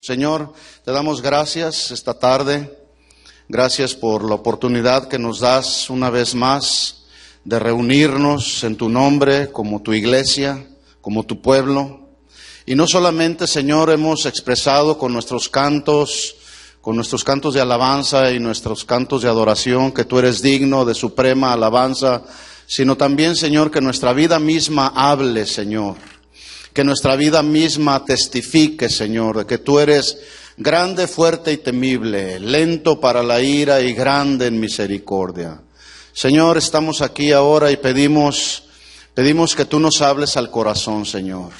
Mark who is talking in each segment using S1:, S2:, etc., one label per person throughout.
S1: Señor, te damos gracias esta tarde. Gracias por la oportunidad que nos das una vez más de reunirnos en tu nombre como tu iglesia, como tu pueblo. Y no solamente, Señor, hemos expresado con nuestros cantos de alabanza y nuestros cantos de adoración que tú eres digno de suprema alabanza, sino también, Señor, que nuestra vida misma hable, Señor. Que nuestra vida misma testifique, Señor, de que tú eres grande, fuerte y temible, lento para la ira y grande en misericordia. Señor, estamos aquí ahora y pedimos que tú nos hables al corazón, Señor.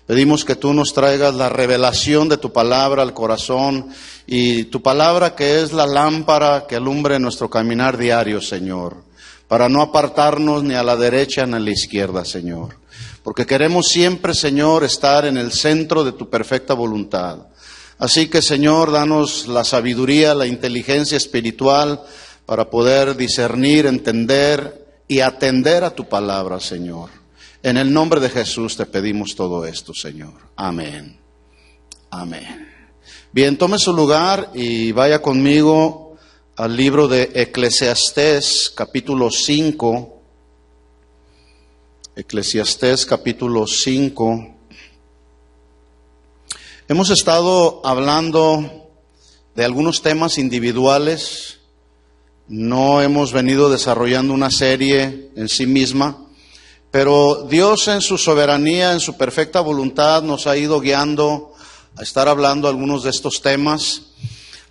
S1: Pedimos que tú nos traigas la revelación de tu palabra al corazón y tu palabra que es la lámpara que alumbre nuestro caminar diario, Señor, para no apartarnos ni a la derecha ni a la izquierda, Señor. Porque queremos siempre, Señor, estar en el centro de tu perfecta voluntad. Así que, Señor, danos la sabiduría, la inteligencia espiritual para poder discernir, entender y atender a tu palabra, Señor. En el nombre de Jesús te pedimos todo esto, Señor. Amén. Amén. Bien, tome su lugar y vaya conmigo al libro de Eclesiastés, capítulo 5. Eclesiastés capítulo 5. Hemos estado hablando de algunos temas individuales. No hemos venido desarrollando una serie en sí misma, pero Dios en su soberanía, en su perfecta voluntad, nos ha ido guiando a estar hablando algunos de estos temas.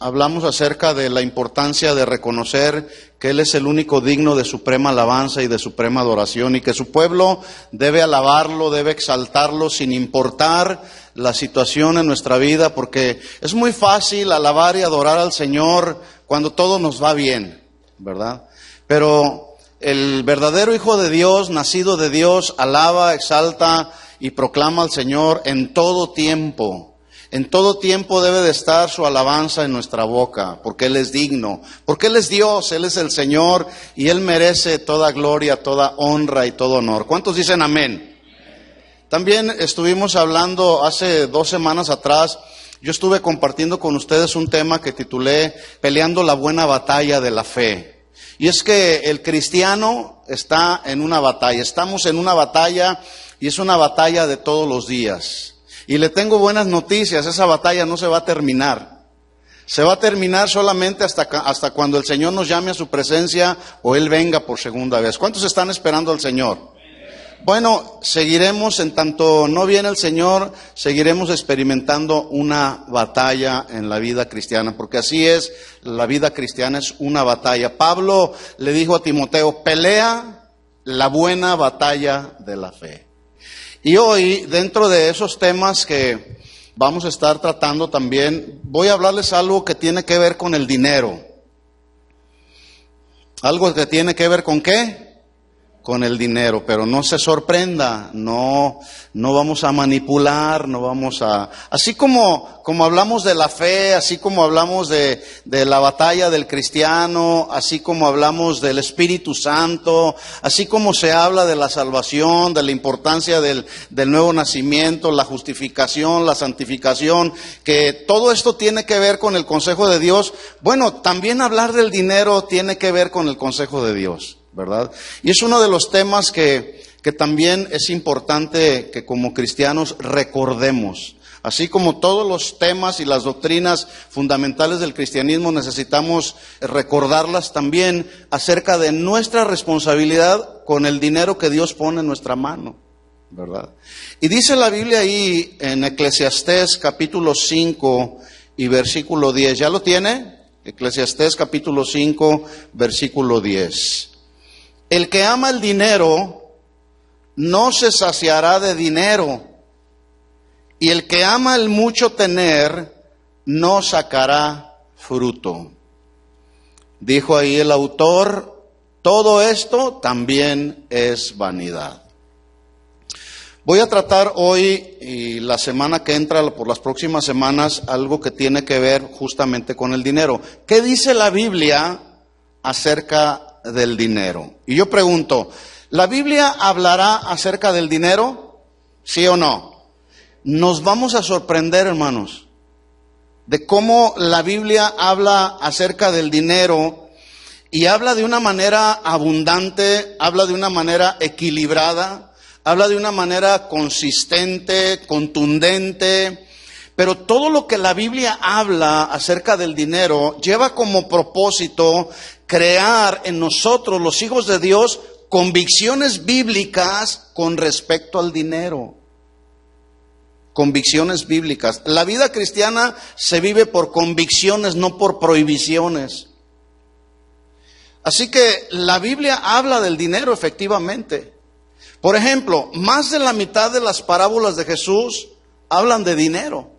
S1: Hablamos acerca de la importancia de reconocer que Él es el único digno de suprema alabanza y de suprema adoración y que su pueblo debe alabarlo, debe exaltarlo sin importar la situación en nuestra vida, porque es muy fácil alabar y adorar al Señor cuando todo nos va bien, ¿verdad? Pero el verdadero Hijo de Dios, nacido de Dios, alaba, exalta y proclama al Señor en todo tiempo. En todo tiempo debe de estar su alabanza en nuestra boca, porque Él es digno, porque Él es Dios, Él es el Señor y Él merece toda gloria, toda honra y todo honor. ¿Cuántos dicen amén? También estuvimos hablando hace 2 semanas atrás, yo estuve compartiendo con ustedes un tema que titulé Peleando la buena batalla de la fe. Y es que el cristiano está en una batalla, estamos en una batalla y es una batalla de todos los días. Y le tengo buenas noticias, esa batalla no se va a terminar. Se va a terminar solamente hasta cuando el Señor nos llame a su presencia o Él venga por segunda vez. ¿Cuántos están esperando al Señor? Bueno, seguiremos, en tanto no viene el Señor, seguiremos experimentando una batalla en la vida cristiana, porque así es, la vida cristiana es una batalla. Pablo le dijo a Timoteo, pelea la buena batalla de la fe. Y hoy, dentro de esos temas que vamos a estar tratando también, voy a hablarles algo que tiene que ver con el dinero. Algo que tiene que ver ¿con qué? Con el dinero, pero no se sorprenda, no vamos a manipular, no vamos a... Así como hablamos de la fe, así como hablamos de la batalla del cristiano, así como hablamos del Espíritu Santo, así como se habla de la salvación, de la importancia del nuevo nacimiento, la justificación, la santificación, que todo esto tiene que ver con el consejo de Dios. Bueno, también hablar del dinero tiene que ver con el consejo de Dios, ¿verdad? Y es uno de los temas que también es importante que como cristianos recordemos. Así como todos los temas y las doctrinas fundamentales del cristianismo necesitamos recordarlas también acerca de nuestra responsabilidad con el dinero que Dios pone en nuestra mano, ¿verdad? Y dice la Biblia ahí en Eclesiastés capítulo 5 y versículo 10. ¿Ya lo tiene? Eclesiastés capítulo 5, versículo 10. El que ama el dinero no se saciará de dinero, y el que ama el mucho tener no sacará fruto. Dijo ahí el autor, todo esto también es vanidad. Voy a tratar hoy y la semana que entra, por las próximas semanas, algo que tiene que ver justamente con el dinero. ¿Qué dice la Biblia acerca del dinero? Y yo pregunto, ¿la Biblia hablará acerca del dinero? ¿Sí o no? Nos vamos a sorprender, hermanos. de cómo la Biblia habla acerca del dinero y habla de una manera abundante, habla de una manera equilibrada, habla de una manera consistente, contundente. Pero todo lo que la Biblia habla acerca del dinero lleva como propósito crear en nosotros, los hijos de Dios, convicciones bíblicas con respecto al dinero. Convicciones bíblicas. La vida cristiana se vive por convicciones, no por prohibiciones. Así que la Biblia habla del dinero efectivamente. Por ejemplo, más de la mitad de las parábolas de Jesús hablan de dinero.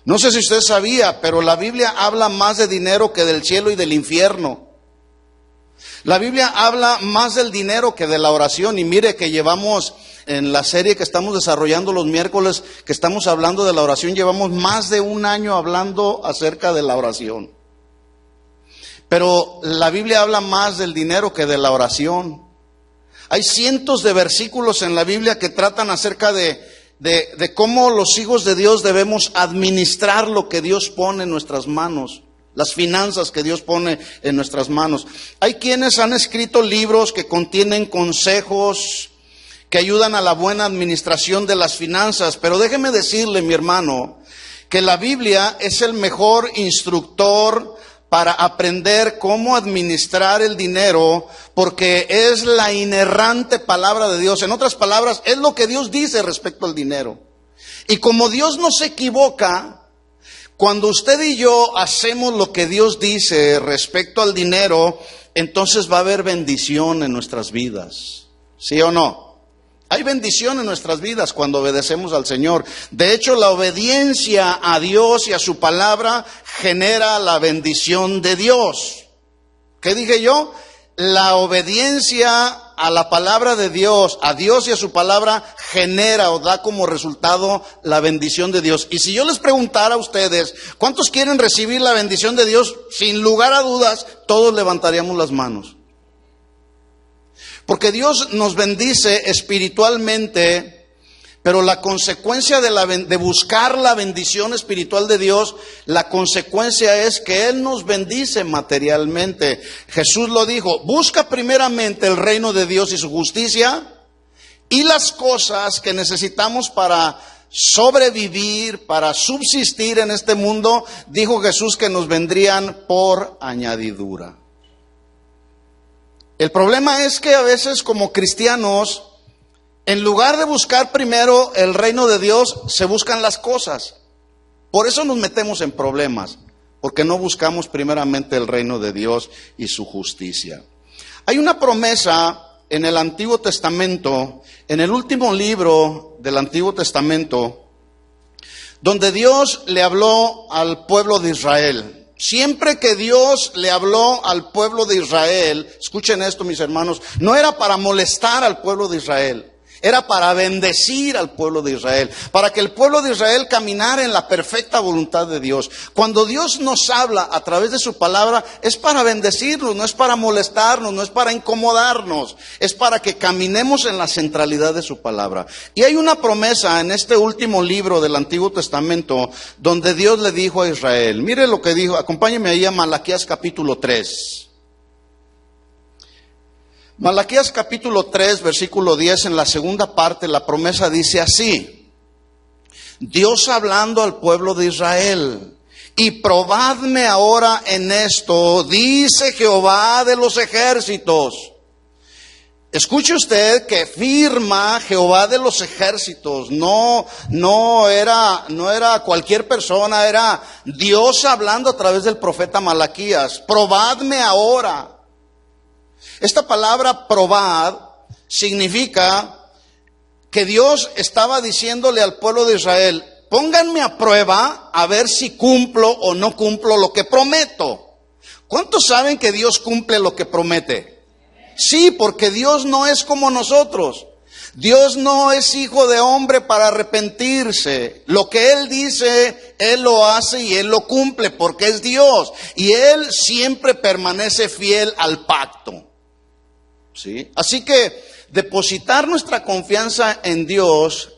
S1: No sé si usted sabía, pero la Biblia habla más de dinero que del cielo y del infierno. La Biblia habla más del dinero que de la oración. Y mire que llevamos en la serie que estamos desarrollando los miércoles, que estamos hablando de la oración, llevamos más de un año hablando acerca de la oración. Pero la Biblia habla más del dinero que de la oración. Hay cientos de versículos en la Biblia que tratan acerca de cómo los hijos de Dios debemos administrar lo que Dios pone en nuestras manos, las finanzas que Dios pone en nuestras manos. Hay quienes han escrito libros que contienen consejos que ayudan a la buena administración de las finanzas, pero déjeme decirle, mi hermano, que la Biblia es el mejor instructor para aprender cómo administrar el dinero, porque es la inerrante palabra de Dios. En otras palabras, es lo que Dios dice respecto al dinero. Y como Dios no se equivoca, cuando usted y yo hacemos lo que Dios dice respecto al dinero, entonces va a haber bendición en nuestras vidas. ¿Sí o no? Hay bendición en nuestras vidas cuando obedecemos al Señor. De hecho, la obediencia a Dios y a su palabra genera la bendición de Dios. ¿Qué dije yo? La obediencia a la palabra de Dios, a Dios y a su palabra, genera o da como resultado la bendición de Dios. Y si yo les preguntara a ustedes, ¿cuántos quieren recibir la bendición de Dios? Sin lugar a dudas, todos levantaríamos las manos. Porque Dios nos bendice espiritualmente, pero la consecuencia de buscar la bendición espiritual de Dios, la consecuencia es que Él nos bendice materialmente. Jesús lo dijo: busca primeramente el reino de Dios y su justicia, y las cosas que necesitamos para sobrevivir, para subsistir en este mundo, dijo Jesús, que nos vendrían por añadidura. El problema es que a veces como cristianos, en lugar de buscar primero el reino de Dios, se buscan las cosas. Por eso nos metemos en problemas, porque no buscamos primeramente el reino de Dios y su justicia. Hay una promesa en el Antiguo Testamento, en el último libro del Antiguo Testamento, donde Dios le habló al pueblo de Israel. Siempre que Dios le habló al pueblo de Israel, escuchen esto, mis hermanos, no era para molestar al pueblo de Israel, era para bendecir al pueblo de Israel, para que el pueblo de Israel caminara en la perfecta voluntad de Dios. Cuando Dios nos habla a través de su palabra, es para bendecirnos, no es para molestarnos, no es para incomodarnos, es para que caminemos en la centralidad de su palabra. Y hay una promesa en este último libro del Antiguo Testamento, donde Dios le dijo a Israel, mire lo que dijo, acompáñeme ahí a Malaquías capítulo 3. Malaquías capítulo 3, versículo 10, en la segunda parte, la promesa dice así: Dios hablando al pueblo de Israel: y probadme ahora en esto, dice Jehová de los ejércitos. Escuche usted que firma Jehová de los ejércitos, no era cualquier persona, era Dios hablando a través del profeta Malaquías. Probadme ahora. Esta palabra probad significa que Dios estaba diciéndole al pueblo de Israel: pónganme a prueba a ver si cumplo o no cumplo lo que prometo. ¿Cuántos saben que Dios cumple lo que promete? Sí, porque Dios no es como nosotros. Dios no es hijo de hombre para arrepentirse. Lo que Él dice, Él lo hace y Él lo cumple, porque es Dios. Y Él siempre permanece fiel al pacto. ¿Sí? Así que depositar nuestra confianza en Dios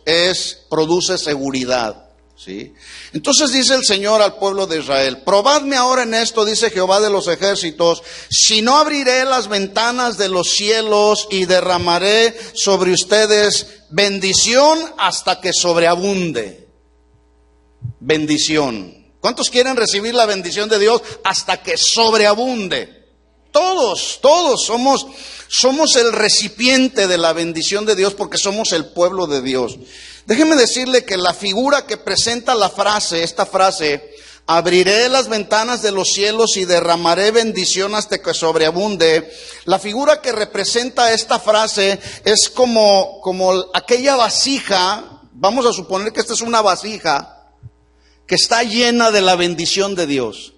S1: produce seguridad. ¿Sí? Entonces dice el Señor al pueblo de Israel: probadme ahora en esto, dice Jehová de los ejércitos, si no abriré las ventanas de los cielos y derramaré sobre ustedes bendición hasta que sobreabunde. Bendición. ¿Cuántos quieren recibir la bendición de Dios hasta que sobreabunde? Todos somos el recipiente de la bendición de Dios porque somos el pueblo de Dios. Déjeme decirle que la figura que presenta esta frase, abriré las ventanas de los cielos y derramaré bendición hasta que sobreabunde, la figura que representa esta frase es como aquella vasija. Vamos a suponer que esta es una vasija que está llena de la bendición de Dios.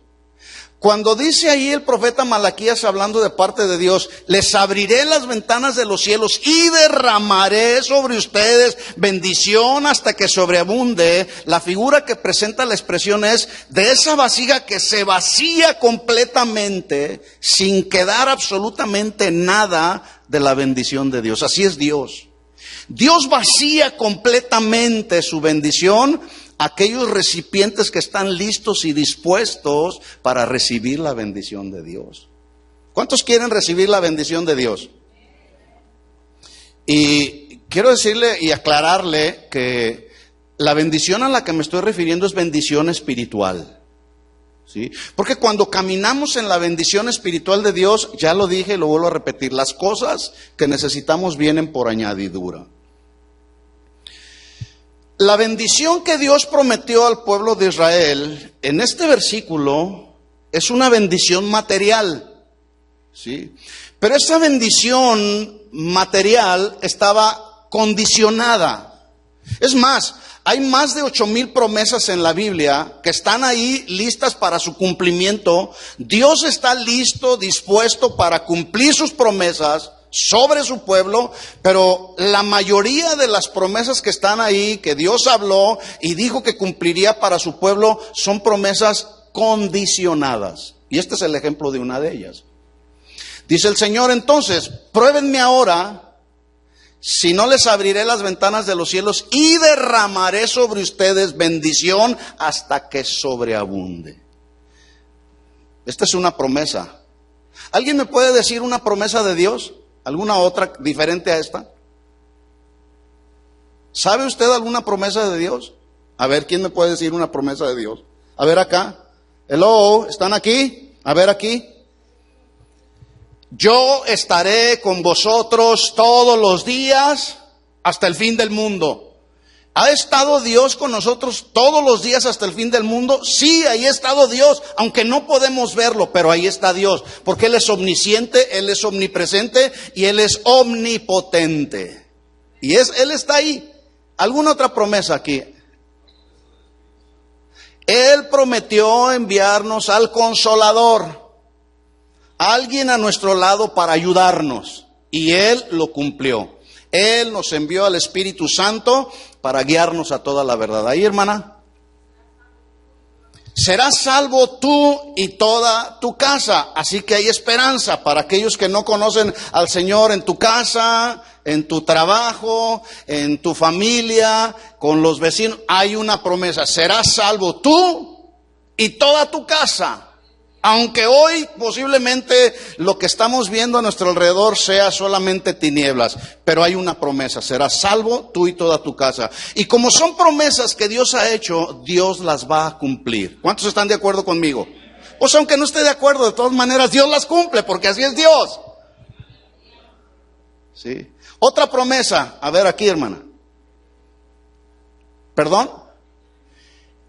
S1: Cuando dice ahí el profeta Malaquías, hablando de parte de Dios, les abriré las ventanas de los cielos y derramaré sobre ustedes bendición hasta que sobreabunde, la figura que presenta la expresión es de esa vasija que se vacía completamente sin quedar absolutamente nada de la bendición de Dios. Así es Dios. Dios vacía completamente su bendición a aquellos recipientes que están listos y dispuestos para recibir la bendición de Dios. ¿Cuántos quieren recibir la bendición de Dios? Y quiero decirle y aclararle que la bendición a la que me estoy refiriendo es bendición espiritual. ¿Sí? Porque cuando caminamos en la bendición espiritual de Dios, ya lo dije y lo vuelvo a repetir, las cosas que necesitamos vienen por añadidura. La bendición que Dios prometió al pueblo de Israel en este versículo es una bendición material, ¿sí? Pero esa bendición material estaba condicionada. Es más, hay más de 8,000 promesas en la Biblia que están ahí listas para su cumplimiento. Dios está listo, dispuesto para cumplir sus promesas sobre su pueblo, pero la mayoría de las promesas que están ahí, que Dios habló y dijo que cumpliría para su pueblo, son promesas condicionadas. Y este es el ejemplo de una de ellas. Dice el Señor: entonces, pruébenme ahora, si no les abriré las ventanas de los cielos y derramaré sobre ustedes bendición hasta que sobreabunde. Esta es una promesa. ¿Alguien me puede decir una promesa de Dios? ¿Alguna otra diferente a esta? ¿Sabe usted alguna promesa de Dios? A ver, ¿quién me puede decir una promesa de Dios? A ver acá. Hello, ¿están aquí? A ver aquí. Yo estaré con vosotros todos los días hasta el fin del mundo. ¿Ha estado Dios con nosotros todos los días hasta el fin del mundo? Sí, ahí ha estado Dios, aunque no podemos verlo, pero ahí está Dios, porque Él es omnisciente, Él es omnipresente y Él es omnipotente. Y Él está ahí. ¿Alguna otra promesa aquí? Él prometió enviarnos al Consolador, alguien a nuestro lado para ayudarnos, y Él lo cumplió. Él nos envió al Espíritu Santo para guiarnos a toda la verdad. Ahí, hermana. Serás salvo tú y toda tu casa. Así que hay esperanza para aquellos que no conocen al Señor en tu casa, en tu trabajo, en tu familia, con los vecinos. Hay una promesa: serás salvo tú y toda tu casa. Aunque hoy posiblemente lo que estamos viendo a nuestro alrededor sea solamente tinieblas, pero hay una promesa: serás salvo tú y toda tu casa. Y como son promesas que Dios ha hecho, Dios las va a cumplir. ¿Cuántos están de acuerdo conmigo? Pues aunque no esté de acuerdo, de todas maneras Dios las cumple, porque así es Dios. ¿Sí? Otra promesa, a ver aquí, hermana. ¿Perdón?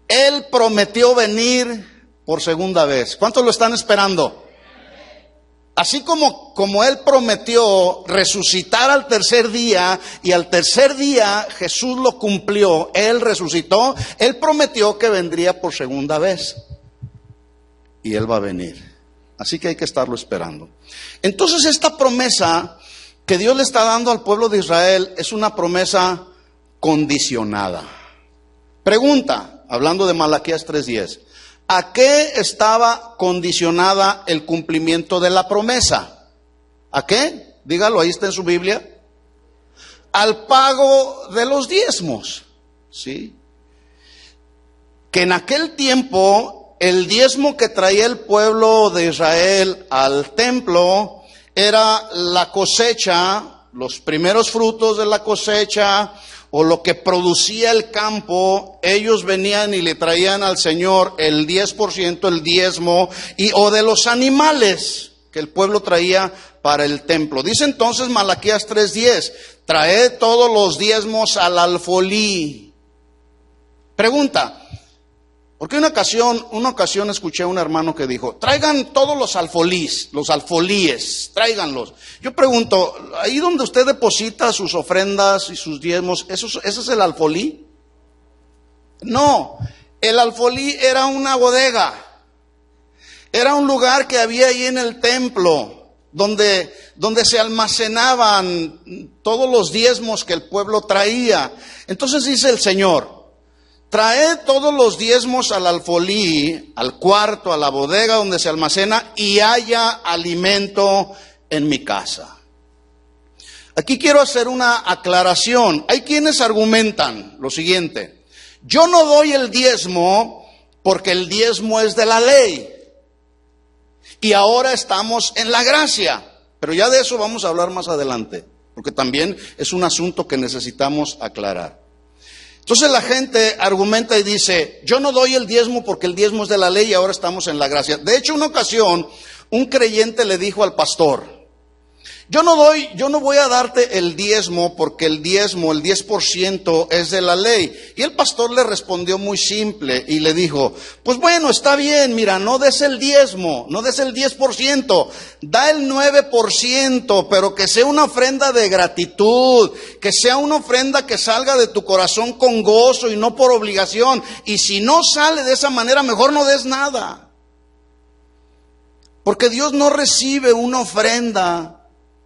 S1: Él prometió venir por segunda vez. ¿Cuántos lo están esperando? Así como Él prometió resucitar al tercer día, y al tercer día Jesús lo cumplió, Él resucitó, Él prometió que vendría por segunda vez. Y Él va a venir. Así que hay que estarlo esperando. Entonces esta promesa que Dios le está dando al pueblo de Israel es una promesa condicionada. Pregunta, hablando de Malaquías 3:10. ¿A qué estaba condicionada el cumplimiento de la promesa? ¿A qué? Dígalo, ahí está en su Biblia. Al pago de los diezmos, ¿sí? que en aquel tiempo el diezmo que traía el pueblo de Israel al templo era la cosecha, los primeros frutos de la cosecha, o lo que producía el campo. Ellos venían y le traían al Señor el 10%, el diezmo, o de los animales que el pueblo traía para el templo. Dice entonces Malaquías 3:10, traed todos los diezmos al alfolí. Pregunta, porque una ocasión escuché a un hermano que dijo, traigan todos los alfolíes, tráiganlos. Yo pregunto, ahí donde usted deposita sus ofrendas y sus diezmos, ¿ese es el alfolí? No, el alfolí era una bodega, era un lugar que había ahí en el templo, donde se almacenaban todos los diezmos que el pueblo traía. Entonces dice el Señor, traed todos los diezmos al alfolí, al cuarto, a la bodega donde se almacena, y haya alimento en mi casa. Aquí quiero hacer una aclaración. Hay quienes argumentan lo siguiente: yo no doy el diezmo porque el diezmo es de la ley, y ahora estamos en la gracia. Pero ya de eso vamos a hablar más adelante, porque también es un asunto que necesitamos aclarar. Entonces la gente argumenta y dice, yo no doy el diezmo porque el diezmo es de la ley y ahora estamos en la gracia. De hecho, una ocasión, un creyente le dijo al pastor, yo no voy a darte el diezmo porque el diezmo, el 10% es de la ley. Y el pastor le respondió muy simple y le dijo, pues bueno, está bien, mira, no des el diezmo, no des el 10%, da el 9%, pero que sea una ofrenda de gratitud, que sea una ofrenda que salga de tu corazón con gozo y no por obligación. Y si no sale de esa manera, mejor no des nada. Porque Dios no recibe una ofrenda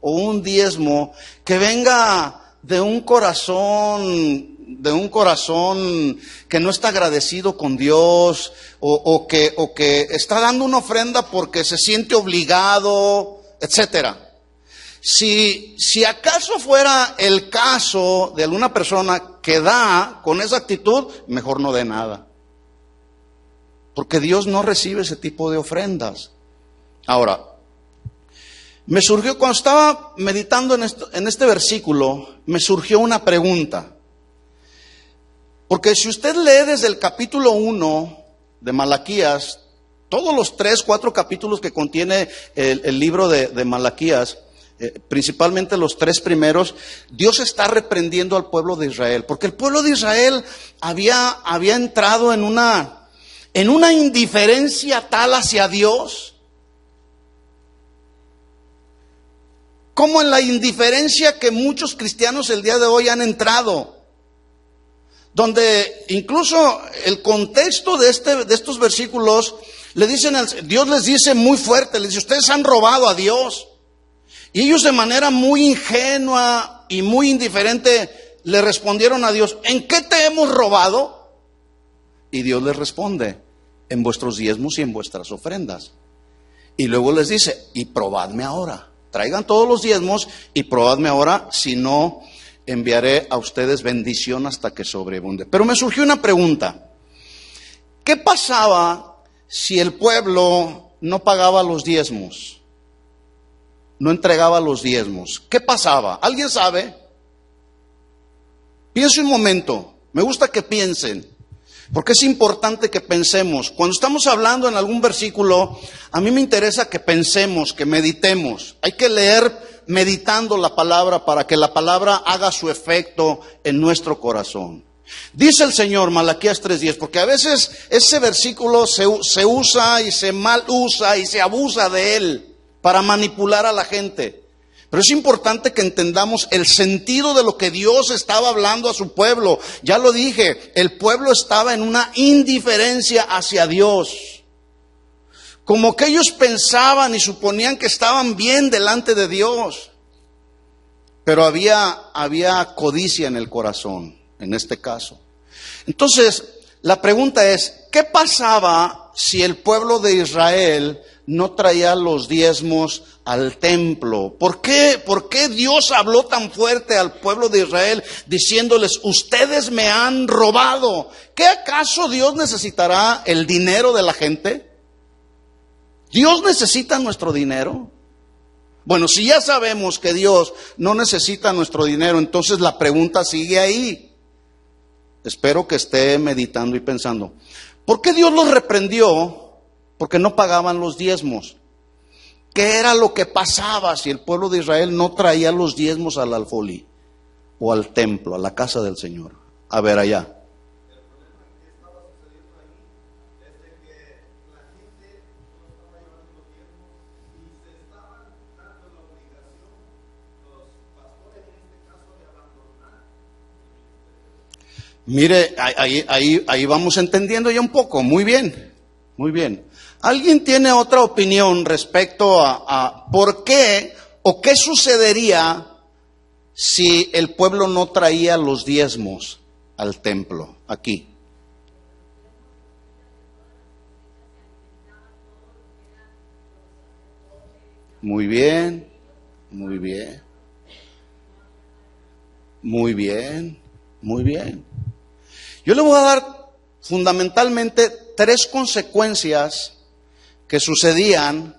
S1: o un diezmo que venga de un corazón que no está agradecido con Dios, o que está dando una ofrenda porque se siente obligado, etcétera. Si acaso fuera el caso de alguna persona que da con esa actitud, mejor no dé nada, porque Dios no recibe ese tipo de ofrendas. Ahora, me surgió, cuando estaba meditando en este versículo, me surgió una pregunta. Porque si usted lee desde el capítulo 1 de Malaquías, todos los 3-4 capítulos que contiene el libro de Malaquías, principalmente los 3 primeros, Dios está reprendiendo al pueblo de Israel. Porque el pueblo de Israel había entrado en una indiferencia tal hacia Dios, como en la indiferencia que muchos cristianos el día de hoy han entrado, donde incluso el contexto de estos versículos Dios les dice muy fuerte, les dice, ustedes han robado a Dios. Y ellos de manera muy ingenua y muy indiferente le respondieron a Dios, ¿en qué te hemos robado? Y Dios les responde, en vuestros diezmos y en vuestras ofrendas. Y luego les dice, y probadme ahora. Traigan todos los diezmos y probadme ahora, si no, enviaré a ustedes bendición hasta que sobreabunde. Pero me surgió una pregunta. ¿Qué pasaba si el pueblo no pagaba los diezmos? No entregaba los diezmos. ¿Qué pasaba? ¿Alguien sabe? Piense un momento. Me gusta que piensen, porque es importante que pensemos. Cuando estamos hablando en algún versículo, a mí me interesa que pensemos, que meditemos. Hay que leer meditando la palabra para que la palabra haga su efecto en nuestro corazón. Dice el Señor, Malaquías 3:10, porque a veces ese versículo se usa y se mal usa y se abusa de él para manipular a la gente. Pero es importante que entendamos el sentido de lo que Dios estaba hablando a su pueblo. Ya lo dije, el pueblo estaba en una indiferencia hacia Dios. Como que ellos pensaban y suponían que estaban bien delante de Dios. Pero había codicia en el corazón, en este caso. Entonces, la pregunta es, ¿qué pasaba si el pueblo de Israel no traía los diezmos al templo. ¿Por qué? ¿Por qué Dios habló tan fuerte al pueblo de Israel diciéndoles, ustedes me han robado? ¿Qué acaso Dios necesitará el dinero de la gente? ¿Dios necesita nuestro dinero? Bueno, si ya sabemos que Dios no necesita nuestro dinero, entonces la pregunta sigue ahí. Espero que esté meditando y pensando. ¿Por qué Dios los reprendió? Porque no pagaban los diezmos. ¿Qué era lo que pasaba si el pueblo de Israel no traía los diezmos al alfolí o al templo, a la casa del Señor? A ver allá. Mire, ahí vamos entendiendo ya un poco. Muy bien, muy bien. ¿Alguien tiene otra opinión respecto a por qué o qué sucedería si el pueblo no traía los diezmos al templo? Aquí. Muy bien, muy bien, muy bien, muy bien. Yo le voy a dar fundamentalmente 3 consecuencias que sucedían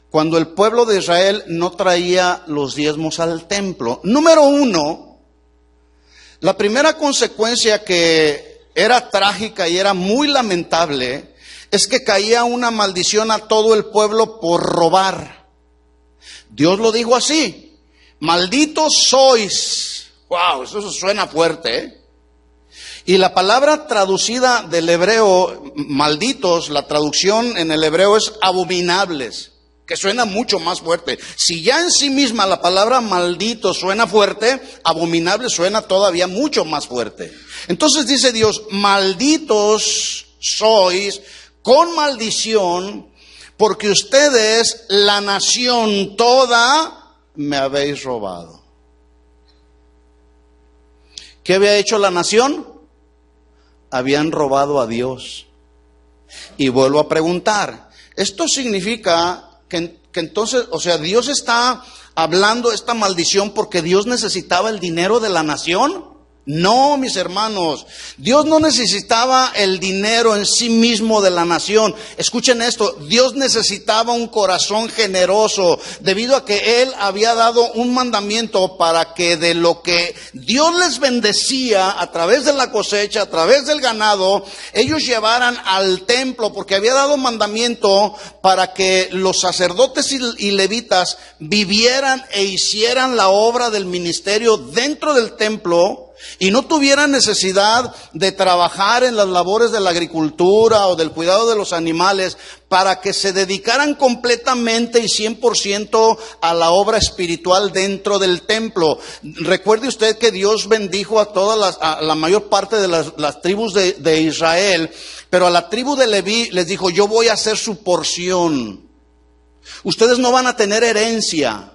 S1: cuando el pueblo de Israel no traía los diezmos al templo. Número 1, la primera consecuencia que era trágica y era muy lamentable es que caía una maldición a todo el pueblo por robar. Dios lo dijo así: malditos sois. Wow, eso suena fuerte, ¿eh? Y la palabra traducida del hebreo, malditos, la traducción en el hebreo es abominables, que suena mucho más fuerte. Si ya en sí misma la palabra maldito suena fuerte, abominable suena todavía mucho más fuerte. Entonces dice Dios, malditos sois con maldición, porque ustedes, la nación toda, me habéis robado. ¿Qué había hecho la nación? Habían robado a Dios. Y vuelvo a preguntar, ¿esto significa que entonces, o sea, Dios está hablando esta maldición porque Dios necesitaba el dinero de la nación? No, mis hermanos, Dios no necesitaba el dinero en sí mismo de la nación. Escuchen esto, Dios necesitaba un corazón generoso, debido a que Él había dado un mandamiento para que de lo que Dios les bendecía a través de la cosecha, a través del ganado, ellos llevaran al templo, porque había dado mandamiento para que los sacerdotes y levitas vivieran e hicieran la obra del ministerio dentro del templo, y no tuvieran necesidad de trabajar en las labores de la agricultura o del cuidado de los animales, para que se dedicaran completamente y 100% a la obra espiritual dentro del templo. Recuerde usted que Dios bendijo a la mayor parte de las tribus de Israel, pero a la tribu de Leví les dijo, yo voy a hacer su porción. Ustedes no van a tener herencia.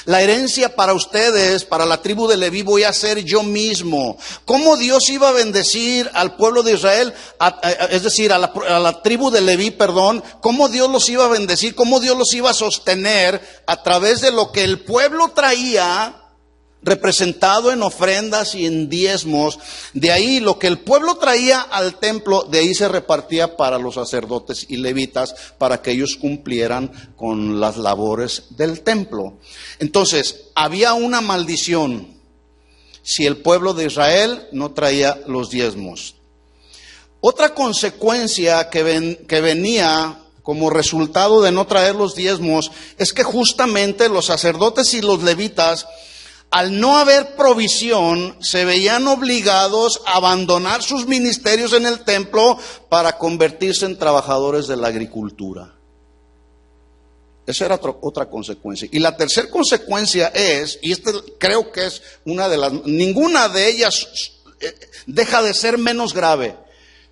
S1: La herencia para ustedes, para la tribu de Leví, voy a hacer yo mismo. ¿Cómo Dios iba a bendecir al pueblo de Israel? Es decir, a la tribu de Leví, perdón. ¿Cómo Dios los iba a bendecir? ¿Cómo Dios los iba a sostener? A través de lo que el pueblo traía, representado en ofrendas y en diezmos. De ahí lo que el pueblo traía al templo, de ahí se repartía para los sacerdotes y levitas, para que ellos cumplieran con las labores del templo. Entonces, había una maldición si el pueblo de Israel no traía los diezmos. Otra consecuencia que venía como resultado de no traer los diezmos es que justamente los sacerdotes y los levitas, al no haber provisión, se veían obligados a abandonar sus ministerios en el templo para convertirse en trabajadores de la agricultura. Esa era otra consecuencia. Y la tercera consecuencia es, y creo que es ninguna de ellas deja de ser menos grave,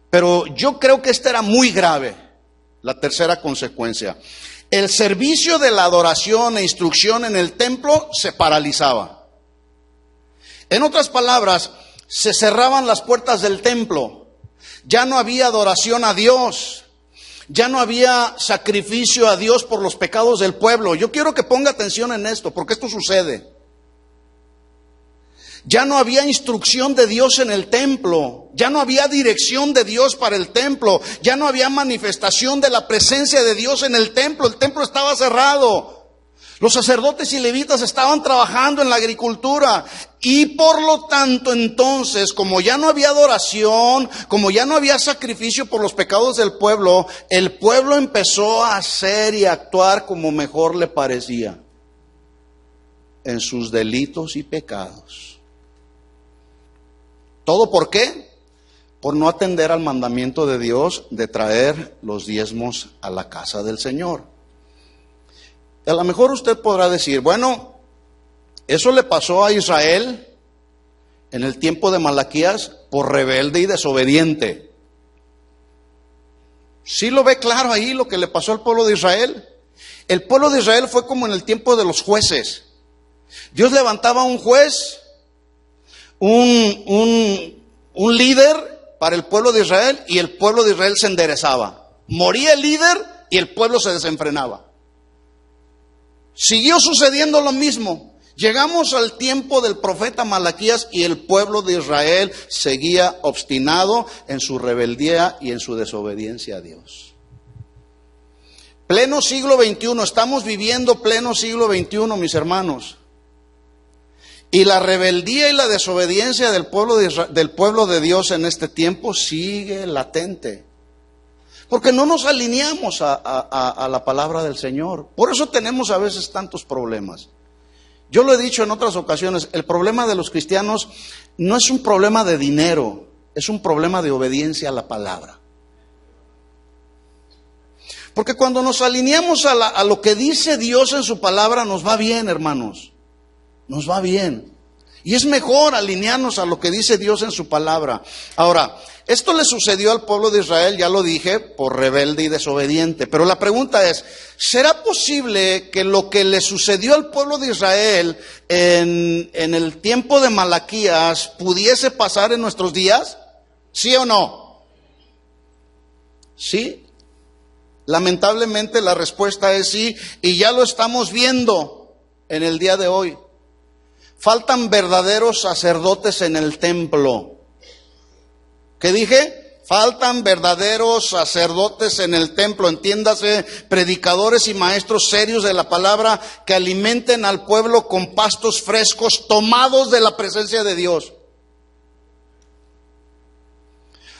S1: pero yo creo que esta era muy grave, la tercera consecuencia. El servicio de la adoración e instrucción en el templo se paralizaba. En otras palabras, se cerraban las puertas del templo. Ya no había adoración a Dios. Ya no había sacrificio a Dios por los pecados del pueblo. Yo quiero que ponga atención en esto, porque esto sucede. Ya no había instrucción de Dios en el templo. Ya no había dirección de Dios para el templo. Ya no había manifestación de la presencia de Dios en el templo. El templo estaba cerrado. Los sacerdotes y levitas estaban trabajando en la agricultura. Y por lo tanto, entonces, como ya no había adoración, como ya no había sacrificio por los pecados del pueblo, el pueblo empezó a hacer y a actuar como mejor le parecía en sus delitos y pecados. ¿Todo por qué? Por no atender al mandamiento de Dios de traer los diezmos a la casa del Señor. A lo mejor usted podrá decir, bueno, eso le pasó a Israel en el tiempo de Malaquías por rebelde y desobediente. ¿Sí lo ve claro ahí lo que le pasó al pueblo de Israel? El pueblo de Israel fue como en el tiempo de los jueces. Dios levantaba un juez, un líder para el pueblo de Israel, y el pueblo de Israel se enderezaba. Moría el líder y el pueblo se desenfrenaba. Siguió sucediendo lo mismo. Llegamos al tiempo del profeta Malaquías y el pueblo de Israel seguía obstinado en su rebeldía y en su desobediencia a Dios. Pleno siglo XXI, estamos viviendo pleno siglo XXI, mis hermanos. Y la rebeldía y la desobediencia del pueblo de Dios en este tiempo sigue latente. Porque no nos alineamos a la palabra del Señor. Por eso tenemos a veces tantos problemas. Yo lo he dicho en otras ocasiones, el problema de los cristianos no es un problema de dinero, es un problema de obediencia a la palabra. Porque cuando nos alineamos a lo que dice Dios en su palabra, nos va bien, hermanos. Nos va bien. Y es mejor alinearnos a lo que dice Dios en su palabra. Ahora, esto le sucedió al pueblo de Israel, ya lo dije, por rebelde y desobediente. Pero la pregunta es, ¿será posible que lo que le sucedió al pueblo de Israel en el tiempo de Malaquías pudiese pasar en nuestros días? ¿Sí o no? Sí. Lamentablemente la respuesta es sí, y ya lo estamos viendo en el día de hoy. Faltan verdaderos sacerdotes en el templo. ¿Qué dije? Faltan verdaderos sacerdotes en el templo, entiéndase, predicadores y maestros serios de la palabra que alimenten al pueblo con pastos frescos tomados de la presencia de Dios.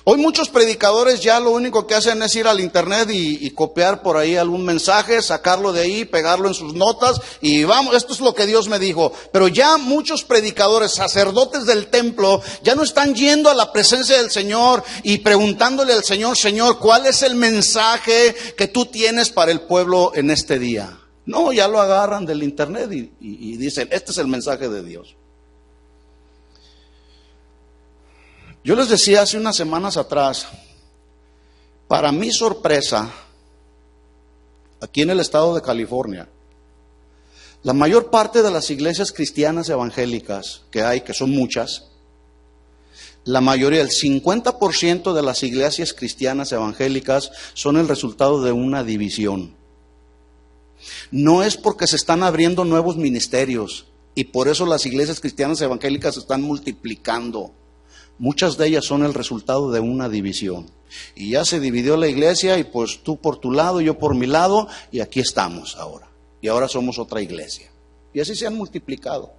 S1: Hoy muchos predicadores ya lo único que hacen es ir al internet y copiar por ahí algún mensaje, sacarlo de ahí, pegarlo en sus notas y vamos, esto es lo que Dios me dijo. Pero ya muchos predicadores, sacerdotes del templo, ya no están yendo a la presencia del Señor y preguntándole al Señor, Señor, ¿cuál es el mensaje que tú tienes para el pueblo en este día? No, ya lo agarran del internet y dicen, este es el mensaje de Dios. Yo les decía hace unas semanas atrás, para mi sorpresa, aquí en el estado de California, la mayor parte de las iglesias cristianas evangélicas que hay, que son muchas, la mayoría, el 50% de las iglesias cristianas evangélicas son el resultado de una división. No es porque se están abriendo nuevos ministerios y por eso las iglesias cristianas evangélicas se están multiplicando. Muchas de ellas son el resultado de una división. Y ya se dividió la iglesia y pues tú por tu lado, yo por mi lado, y aquí estamos ahora. Y ahora somos otra iglesia. Y así se han multiplicado,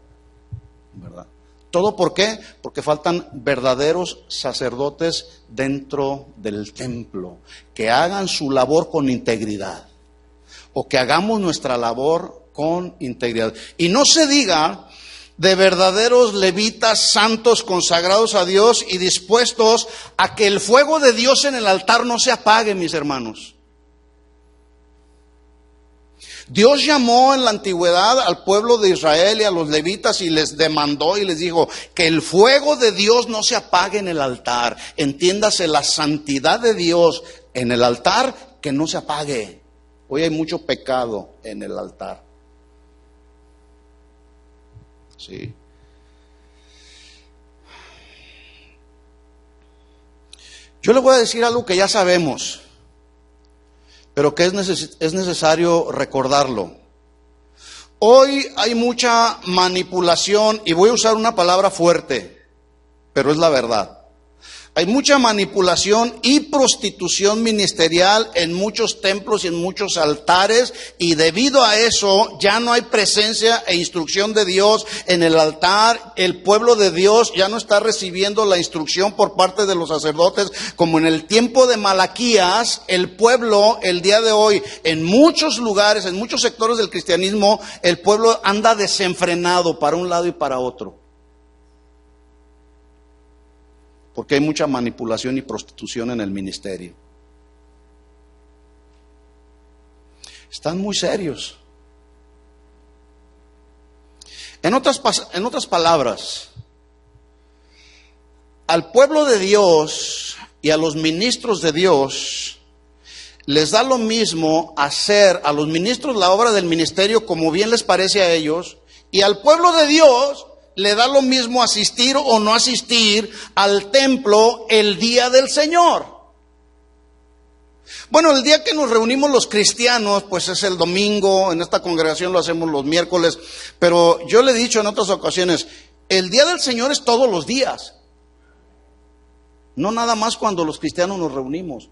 S1: ¿verdad? ¿Todo por qué? Porque faltan verdaderos sacerdotes dentro del templo, que hagan su labor con integridad, o que hagamos nuestra labor con integridad. Y no se diga de verdaderos levitas santos consagrados a Dios y dispuestos a que el fuego de Dios en el altar no se apague, mis hermanos. Dios llamó en la antigüedad al pueblo de Israel y a los levitas y les demandó y les dijo que el fuego de Dios no se apague en el altar. Entiéndase, la santidad de Dios en el altar, que no se apague. Hoy hay mucho pecado en el altar. Sí. Yo le voy a decir algo que ya sabemos. pero que es necesario recordarlo. Hoy hay mucha manipulación, y voy a usar una palabra fuerte, pero es la verdad. Hay mucha manipulación y prostitución ministerial en muchos templos y en muchos altares, y debido a eso ya no hay presencia e instrucción de Dios en el altar. El pueblo de Dios ya no está recibiendo la instrucción por parte de los sacerdotes como en el tiempo de Malaquías. El pueblo el día de hoy, en muchos lugares, en muchos sectores del cristianismo, el pueblo anda desenfrenado para un lado y para otro, porque hay mucha manipulación y prostitución en el ministerio. Están muy serios. En otras palabras, al pueblo de Dios y a los ministros de Dios les da lo mismo hacer a los ministros la obra del ministerio como bien les parece a ellos, y al pueblo de Dios le da lo mismo asistir o no asistir al templo el día del Señor. Bueno, el día que nos reunimos los cristianos, pues es el domingo. En esta congregación lo hacemos los miércoles, pero yo le he dicho en otras ocasiones, el día del Señor es todos los días, no nada más cuando los cristianos nos reunimos.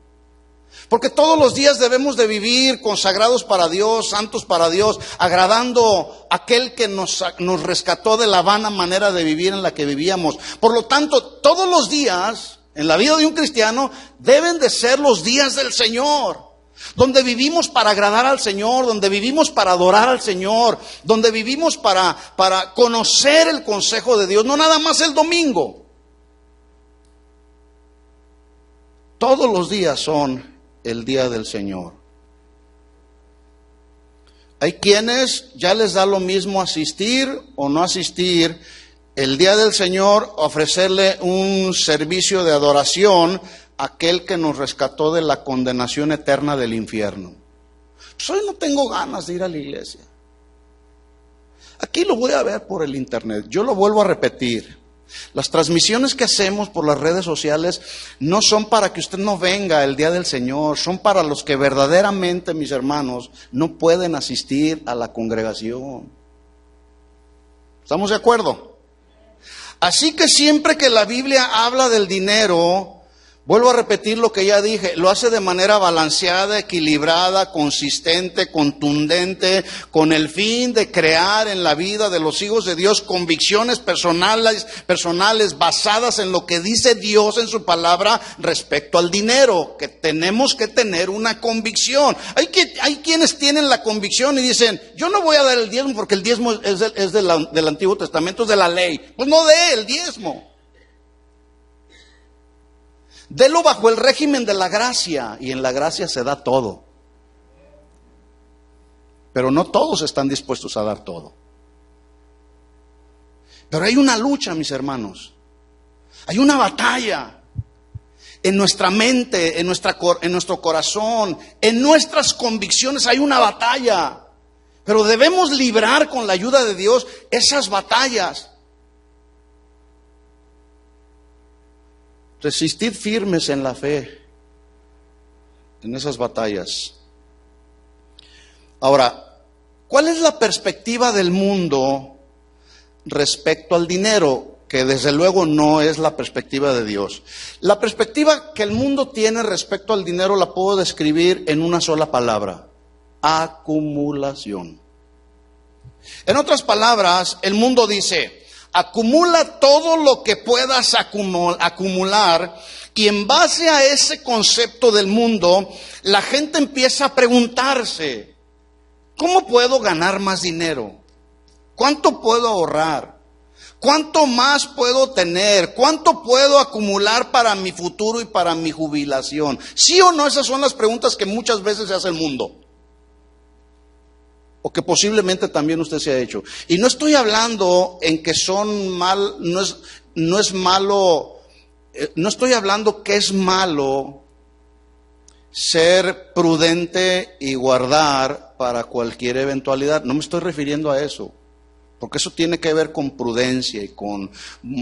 S1: Porque todos los días debemos de vivir consagrados para Dios, santos para Dios, agradando a aquel que nos rescató de la vana manera de vivir en la que vivíamos. Por lo tanto, todos los días en la vida de un cristiano deben de ser los días del Señor, donde vivimos para agradar al Señor, donde vivimos para adorar al Señor, donde vivimos para conocer el consejo de Dios, no nada más el domingo. Todos los días son el día del Señor. Hay quienes ya les da lo mismo asistir o no asistir el día del Señor, ofrecerle un servicio de adoración a aquel que nos rescató de la condenación eterna del infierno. Pues hoy no tengo ganas de ir a la iglesia. Aquí lo voy a ver por el internet. Yo lo vuelvo a repetir. Las transmisiones que hacemos por las redes sociales no son para que usted no venga el día del Señor, son para los que verdaderamente, mis hermanos, no pueden asistir a la congregación. ¿Estamos de acuerdo? Así que siempre que la Biblia habla del dinero, vuelvo a repetir lo que ya dije, lo hace de manera balanceada, equilibrada, consistente, contundente, con el fin de crear en la vida de los hijos de Dios convicciones personales basadas en lo que dice Dios en su palabra respecto al dinero, que tenemos que tener una convicción. Hay quienes tienen la convicción y dicen, yo no voy a dar el diezmo porque el diezmo es del Antiguo Testamento, es de la ley. Pues no dé el diezmo. Delo bajo el régimen de la gracia, y en la gracia se da todo. Pero no todos están dispuestos a dar todo. Pero hay una lucha, mis hermanos. Hay una batalla en nuestra mente, en nuestro corazón, en nuestras convicciones. Hay una batalla. Pero debemos librar con la ayuda de Dios esas batallas. Resistid firmes en la fe, en esas batallas. Ahora, ¿cuál es la perspectiva del mundo respecto al dinero? Que desde luego no es la perspectiva de Dios. La perspectiva que el mundo tiene respecto al dinero la puedo describir en una sola palabra: acumulación. En otras palabras, el mundo dice: acumula todo lo que puedas acumular, y en base a ese concepto del mundo, la gente empieza a preguntarse: ¿cómo puedo ganar más dinero? ¿Cuánto puedo ahorrar? ¿Cuánto más puedo tener? ¿Cuánto puedo acumular para mi futuro y para mi jubilación? ¿Sí o no? Esas son las preguntas que muchas veces se hace el mundo, o que posiblemente también usted se ha hecho. Y no estoy hablando en que no es malo, no estoy hablando que es malo ser prudente y guardar para cualquier eventualidad. No me estoy refiriendo a eso. porque eso tiene que ver con prudencia y con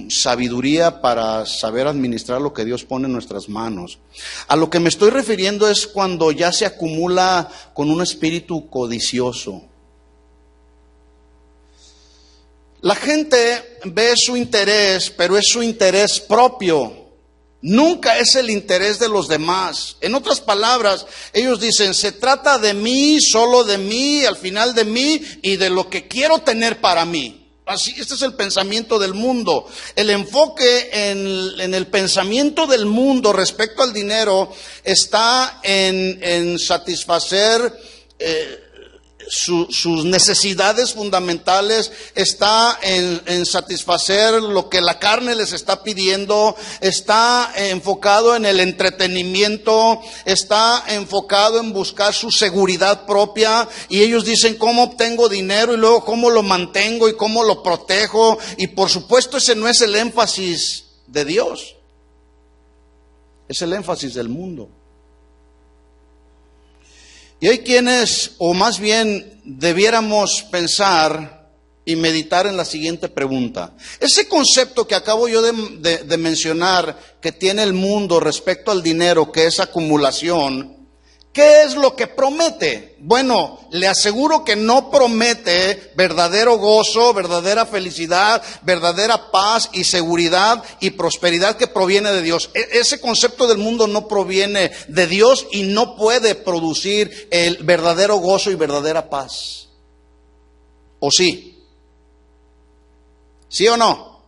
S1: sabiduría para saber administrar lo que Dios pone en nuestras manos. A lo que me estoy refiriendo es cuando ya se acumula con un espíritu codicioso. La gente ve su interés, pero es su interés propio. Nunca es el interés de los demás. En otras palabras, ellos dicen, se trata de mí, solo de mí, al final de mí y de lo que quiero tener para mí. Así, este es el pensamiento del mundo. El enfoque en el pensamiento del mundo respecto al dinero está en satisfacer sus necesidades fundamentales, está en satisfacer lo que la carne les está pidiendo, está enfocado en el entretenimiento, está enfocado en buscar su seguridad propia, y ellos dicen cómo obtengo dinero y luego cómo lo mantengo y cómo lo protejo, y por supuesto ese no es el énfasis de Dios, es el énfasis del mundo. Y hay quienes, o más bien debiéramos pensar y meditar en la siguiente pregunta. Ese concepto que acabo yo de mencionar que tiene el mundo respecto al dinero, que es acumulación, ¿qué es lo que promete? Bueno, le aseguro que no promete verdadero gozo, verdadera felicidad, verdadera paz y seguridad y prosperidad que proviene de Dios. Ese concepto del mundo no proviene de Dios y no puede producir el verdadero gozo y verdadera paz. ¿O sí? ¿Sí o no?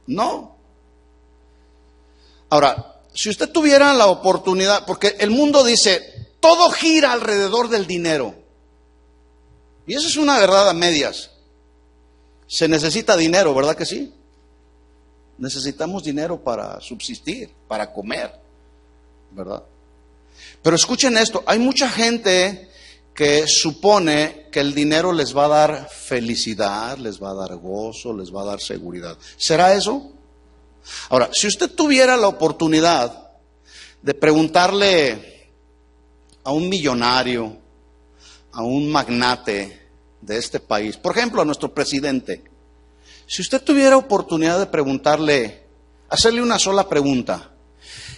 S1: No. Ahora, si usted tuviera la oportunidad, porque el mundo dice, todo gira alrededor del dinero. Y eso es una verdad a medias. Se necesita dinero, ¿verdad que sí? Necesitamos dinero para subsistir, para comer, ¿verdad? Pero escuchen esto, hay mucha gente que supone que el dinero les va a dar felicidad, les va a dar gozo, les va a dar seguridad. ¿Será eso? Ahora, si usted tuviera la oportunidad de preguntarle a un millonario, a un magnate de este país, por ejemplo a nuestro presidente, si usted tuviera oportunidad de preguntarle, hacerle una sola pregunta,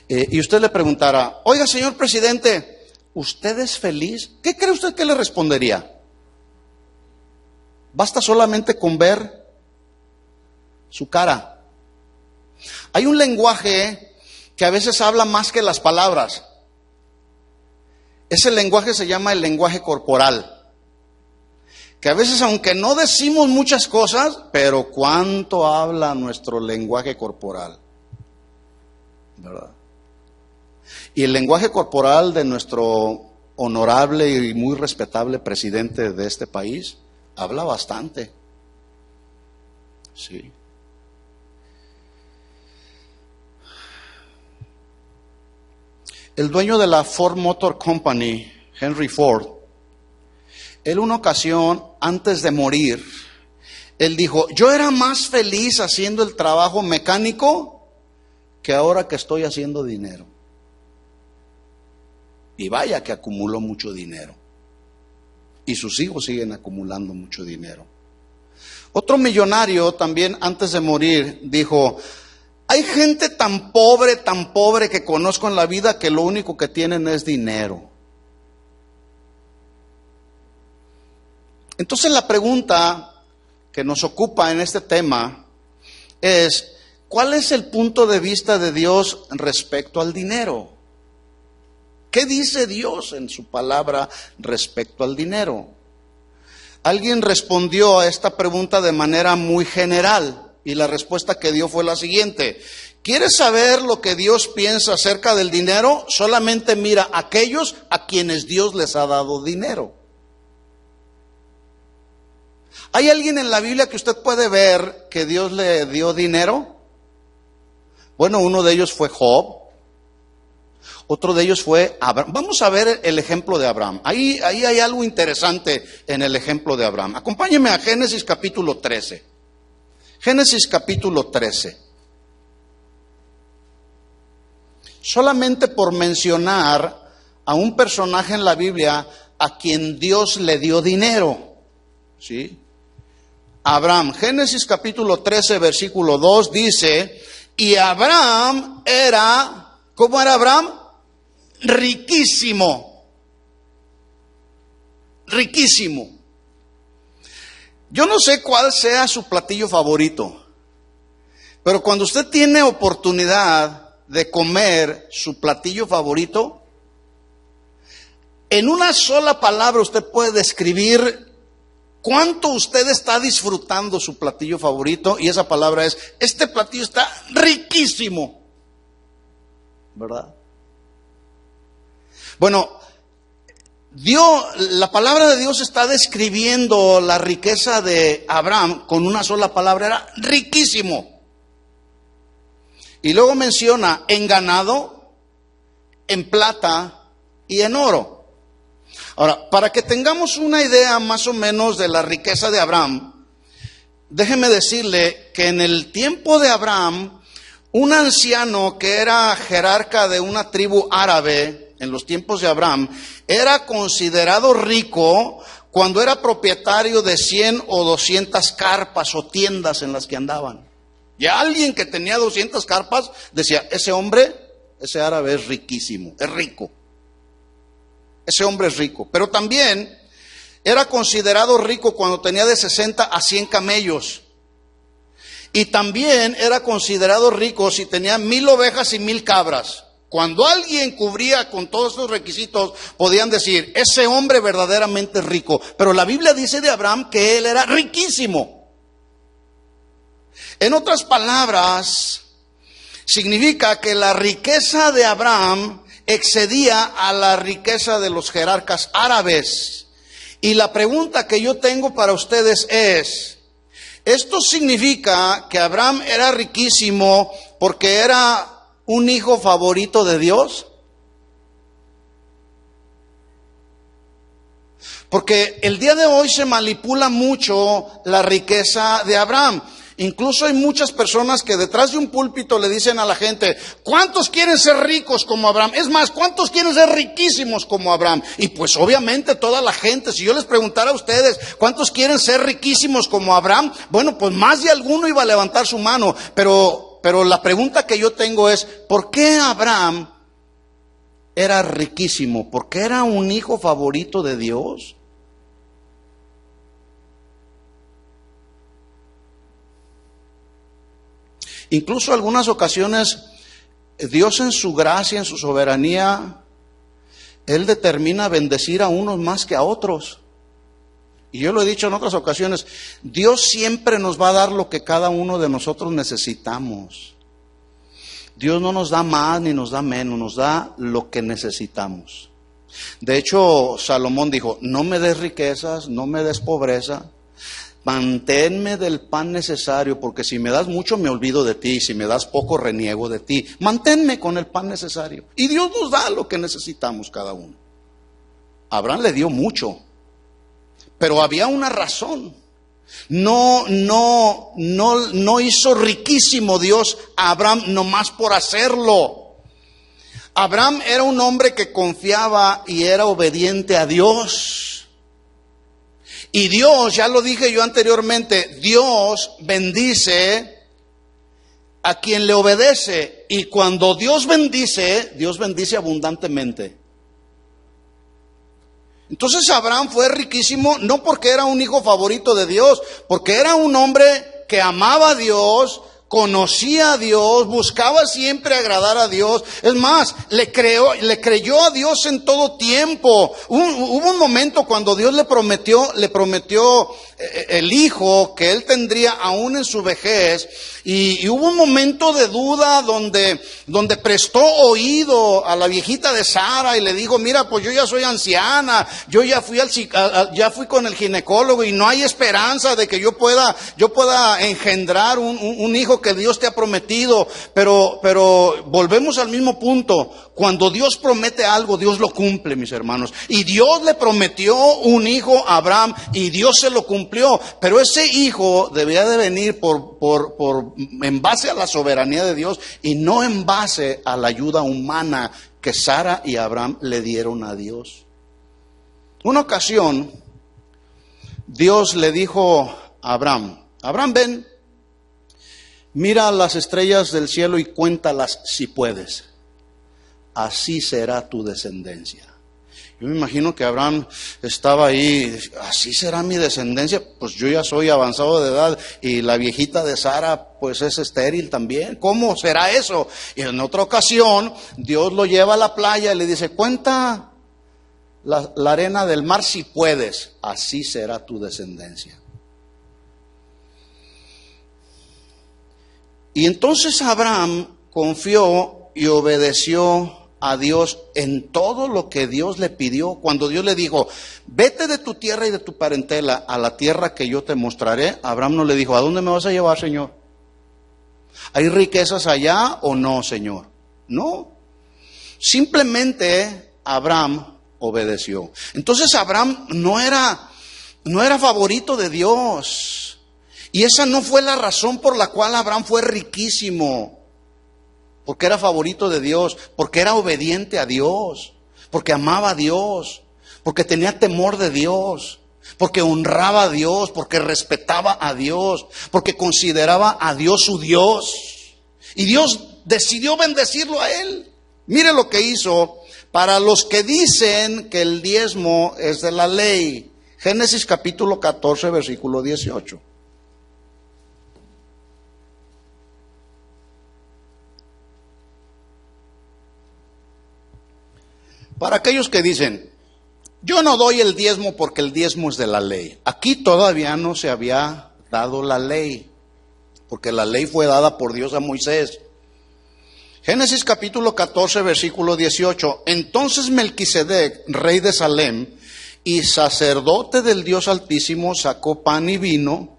S1: y usted le preguntara, oiga señor presidente, ¿usted es feliz? ¿Qué cree usted que le respondería? Basta solamente con ver su cara. Hay un lenguaje que a veces habla más que las palabras. Ese lenguaje se llama el lenguaje corporal, que a veces aunque no decimos muchas cosas, pero cuánto habla nuestro lenguaje corporal, ¿verdad? Y el lenguaje corporal de nuestro honorable y muy respetable presidente de este país habla bastante, sí. El dueño de la Ford Motor Company, Henry Ford, en una ocasión, antes de morir, él dijo, yo era más feliz haciendo el trabajo mecánico que ahora que estoy haciendo dinero. Y vaya que acumuló mucho dinero. Y sus hijos siguen acumulando mucho dinero. Otro millonario también antes de morir dijo, hay gente tan pobre que conozco en la vida que lo único que tienen es dinero. Entonces la pregunta que nos ocupa en este tema es, ¿cuál es el punto de vista de Dios respecto al dinero? ¿Qué dice Dios en su palabra respecto al dinero? Alguien respondió a esta pregunta de manera muy general. Y la respuesta que dio fue la siguiente: ¿quieres saber lo que Dios piensa acerca del dinero? Solamente mira a aquellos a quienes Dios les ha dado dinero. ¿Hay alguien en la Biblia que usted puede ver que Dios le dio dinero? Bueno, uno de ellos fue Job. Otro de ellos fue Abraham. Vamos a ver el ejemplo de Abraham. Ahí hay algo interesante en el ejemplo de Abraham. Acompáñeme a Génesis capítulo 13. Génesis capítulo 13. Solamente por mencionar a un personaje en la Biblia a quien Dios le dio dinero, ¿sí? Abraham. Génesis capítulo 13, versículo 2 dice, y Abraham era, ¿cómo era Abraham? Riquísimo. Riquísimo. Yo no sé cuál sea su platillo favorito, pero cuando usted tiene oportunidad de comer su platillo favorito, en una sola palabra usted puede describir cuánto usted está disfrutando su platillo favorito, y esa palabra es, este platillo está riquísimo, ¿verdad? Bueno, la palabra de Dios está describiendo la riqueza de Abraham con una sola palabra, era riquísimo. Y luego menciona en ganado, en plata y en oro. Ahora, para que tengamos una idea más o menos de la riqueza de Abraham, déjeme decirle que en el tiempo de Abraham, un anciano que era jerarca de una tribu árabe, en los tiempos de Abraham, era considerado rico cuando era propietario de 100 o 200 carpas o tiendas en las que andaban. Y alguien que tenía 200 carpas decía, ese hombre, ese árabe es riquísimo, es rico. Ese hombre es rico. Pero también era considerado rico cuando tenía de 60 a 100 camellos. Y también era considerado rico si tenía 1000 ovejas y 1000 cabras. Cuando alguien cubría con todos estos requisitos, podían decir, ese hombre verdaderamente es rico. Pero la Biblia dice de Abraham que él era riquísimo. En otras palabras, significa que la riqueza de Abraham excedía a la riqueza de los jerarcas árabes. Y la pregunta que yo tengo para ustedes es, ¿esto significa que Abraham era riquísimo porque era un hijo favorito de Dios? Porque el día de hoy se manipula mucho la riqueza de Abraham. Incluso hay muchas personas que detrás de un púlpito le dicen a la gente, ¿cuántos quieren ser ricos como Abraham? Es más, ¿cuántos quieren ser riquísimos como Abraham? Y pues obviamente toda la gente, si yo les preguntara a ustedes, ¿cuántos quieren ser riquísimos como Abraham? Bueno, pues más de alguno iba a levantar su mano, pero la pregunta que yo tengo es, ¿por qué Abraham era riquísimo? ¿Por qué era un hijo favorito de Dios? Incluso algunas ocasiones, Dios en su gracia, en su soberanía, Él determina bendecir a unos más que a otros. Y yo lo he dicho en otras ocasiones, Dios siempre nos va a dar lo que cada uno de nosotros necesitamos. Dios no nos da más ni nos da menos, nos da lo que necesitamos. De hecho, Salomón dijo, no me des riquezas, no me des pobreza, manténme del pan necesario, porque si me das mucho me olvido de ti, si me das poco reniego de ti. Manténme con el pan necesario. Y Dios nos da lo que necesitamos cada uno. Abraham le dio mucho, pero había una razón. No hizo riquísimo Dios a Abraham nomás por hacerlo. Abraham era un hombre que confiaba y era obediente a Dios. Y Dios, ya lo dije yo anteriormente, Dios bendice a quien le obedece. Y cuando Dios bendice abundantemente. Entonces Abraham fue riquísimo no porque era un hijo favorito de Dios, porque era un hombre que amaba a Dios, conocía a Dios, buscaba siempre agradar a Dios. Es más, le creyó a Dios en todo tiempo. Hubo un momento cuando Dios le prometió el hijo que él tendría aún en su vejez. Y hubo un momento de duda donde prestó oído a la viejita de Sara y le dijo, mira, pues yo ya soy anciana, yo ya fui con el ginecólogo y no hay esperanza de que yo pueda engendrar un hijo que Dios te ha prometido. Pero volvemos al mismo punto. Cuando Dios promete algo, Dios lo cumple, mis hermanos. Y Dios le prometió un hijo a Abraham y Dios se lo cumplió. Pero ese hijo debía de venir en base a la soberanía de Dios y no en base a la ayuda humana que Sara y Abraham le dieron a Dios. Una ocasión, Dios le dijo a Abraham: Abraham, ven, mira las estrellas del cielo y cuéntalas si puedes. Así será tu descendencia. Yo me imagino que Abraham estaba ahí: así será mi descendencia. Pues yo ya soy avanzado de edad y la viejita de Sara pues es estéril también. ¿Cómo será eso? Y en otra ocasión Dios lo lleva a la playa y le dice: cuenta la arena del mar si puedes. Así será tu descendencia. Y entonces Abraham confió y obedeció a Dios en todo lo que Dios le pidió. Cuando Dios le dijo: vete de tu tierra y de tu parentela a la tierra que yo te mostraré, Abraham no le dijo: ¿a dónde me vas a llevar, Señor? ¿Hay riquezas allá o no, Señor? No. Simplemente Abraham obedeció. Entonces Abraham no era favorito de Dios. Y esa no fue la razón por la cual Abraham fue riquísimo. Porque era favorito de Dios, porque era obediente a Dios, porque amaba a Dios, porque tenía temor de Dios, porque honraba a Dios, porque respetaba a Dios, porque consideraba a Dios su Dios. Y Dios decidió bendecirlo a él. Mire lo que hizo para los que dicen que el diezmo es de la ley. Génesis capítulo 14, versículo 18. Para aquellos que dicen: yo no doy el diezmo porque el diezmo es de la ley. Aquí todavía no se había dado la ley, porque la ley fue dada por Dios a Moisés. Génesis capítulo 14, versículo 18. Entonces Melquisedec, rey de Salem y sacerdote del Dios Altísimo, sacó pan y vino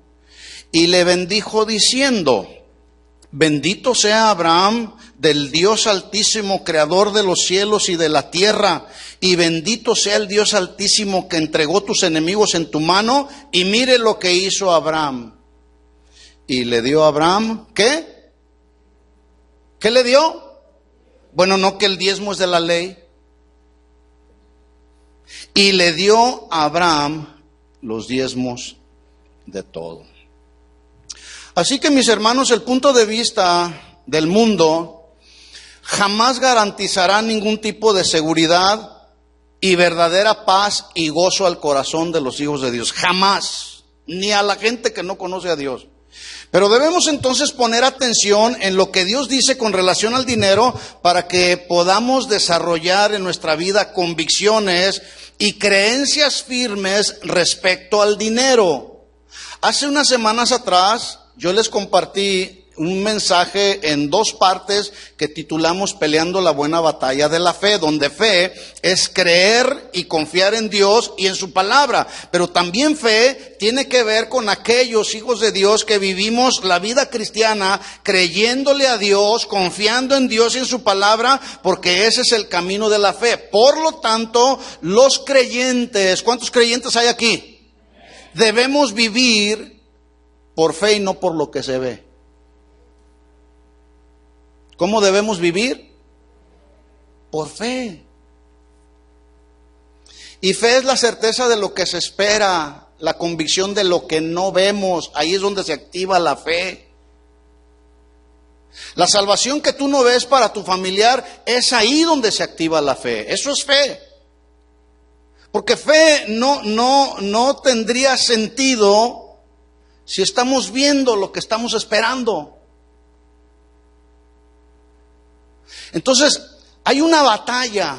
S1: y le bendijo diciendo: bendito sea Abraham del Dios Altísimo, creador de los cielos y de la tierra, y bendito sea el Dios Altísimo que entregó tus enemigos en tu mano. Y mire lo que hizo Abraham. Y le dio a Abraham, ¿qué? ¿Qué le dio? Bueno, no, que el diezmo es de la ley. Y le dio a Abraham los diezmos de todo. Así que, mis hermanos, el punto de vista del mundo jamás garantizará ningún tipo de seguridad y verdadera paz y gozo al corazón de los hijos de Dios. Jamás. Ni a la gente que no conoce a Dios. Pero debemos entonces poner atención en lo que Dios dice con relación al dinero, para que podamos desarrollar en nuestra vida convicciones y creencias firmes respecto al dinero. Hace unas semanas atrás yo les compartí un mensaje en dos partes que titulamos Peleando la buena batalla de la fe, donde fe es creer y confiar en Dios y en su palabra, pero también fe tiene que ver con aquellos hijos de Dios que vivimos la vida cristiana creyéndole a Dios, confiando en Dios y en su palabra, porque ese es el camino de la fe. Por lo tanto, los creyentes, ¿cuántos creyentes hay aquí? Debemos vivir por fe y no por lo que se ve. ¿Cómo debemos vivir? Por fe. Y fe es la certeza de lo que se espera, la convicción de lo que no vemos. Ahí es donde se activa la fe. La salvación que tú no ves para tu familiar, es ahí donde se activa la fe. Eso es fe. Porque fe no tendría sentido si estamos viendo lo que estamos esperando. Entonces, hay una batalla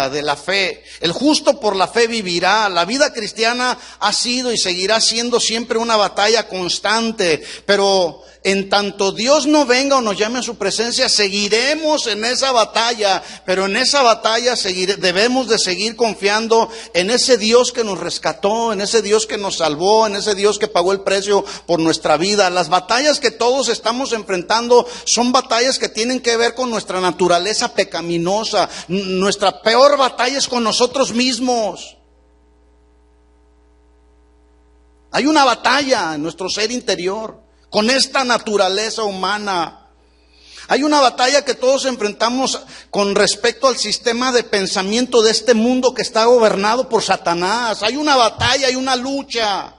S1: de la fe. El justo por la fe vivirá. La vida cristiana ha sido y seguirá siendo siempre una batalla constante, pero en tanto Dios no venga o nos llame a su presencia, seguiremos en esa batalla, pero en esa batalla debemos de seguir confiando en ese Dios que nos rescató, en ese Dios que nos salvó, en ese Dios que pagó el precio por nuestra vida. Las batallas que todos estamos enfrentando son batallas que tienen que ver con nuestra naturaleza pecaminosa. Nuestra peor batalla es con nosotros mismos. Hay una batalla en nuestro ser interior con esta naturaleza humana. Hay una batalla que todos enfrentamos con respecto al sistema de pensamiento de este mundo que está gobernado por Satanás. Hay una batalla, hay una lucha.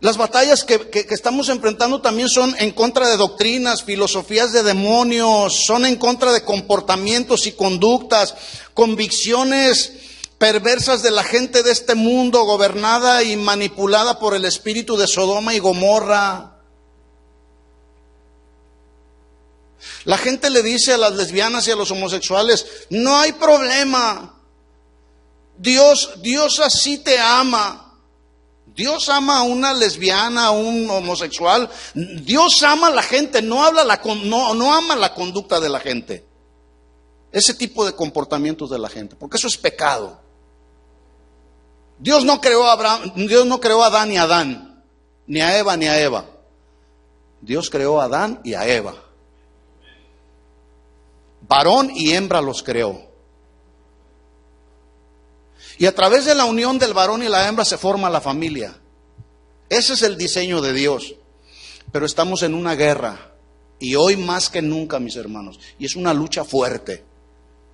S1: Las batallas que estamos enfrentando también son en contra de doctrinas, filosofías de demonios, son en contra de comportamientos y conductas, convicciones perversas de la gente de este mundo, gobernada y manipulada por el espíritu de Sodoma y Gomorra. La gente le dice a las lesbianas y a los homosexuales: no hay problema, Dios así te ama. Dios ama a una lesbiana, a un homosexual. Dios ama a la gente, no ama la conducta de la gente. Ese tipo de comportamientos de la gente, porque eso es pecado. Dios no creó a Adán y a Adán, ni a Eva ni a Eva. Dios creó a Adán y a Eva. Varón y hembra los creó. Y a través de la unión del varón y la hembra se forma la familia. Ese es el diseño de Dios. Pero estamos en una guerra. Y hoy más que nunca, mis hermanos. Y es una lucha fuerte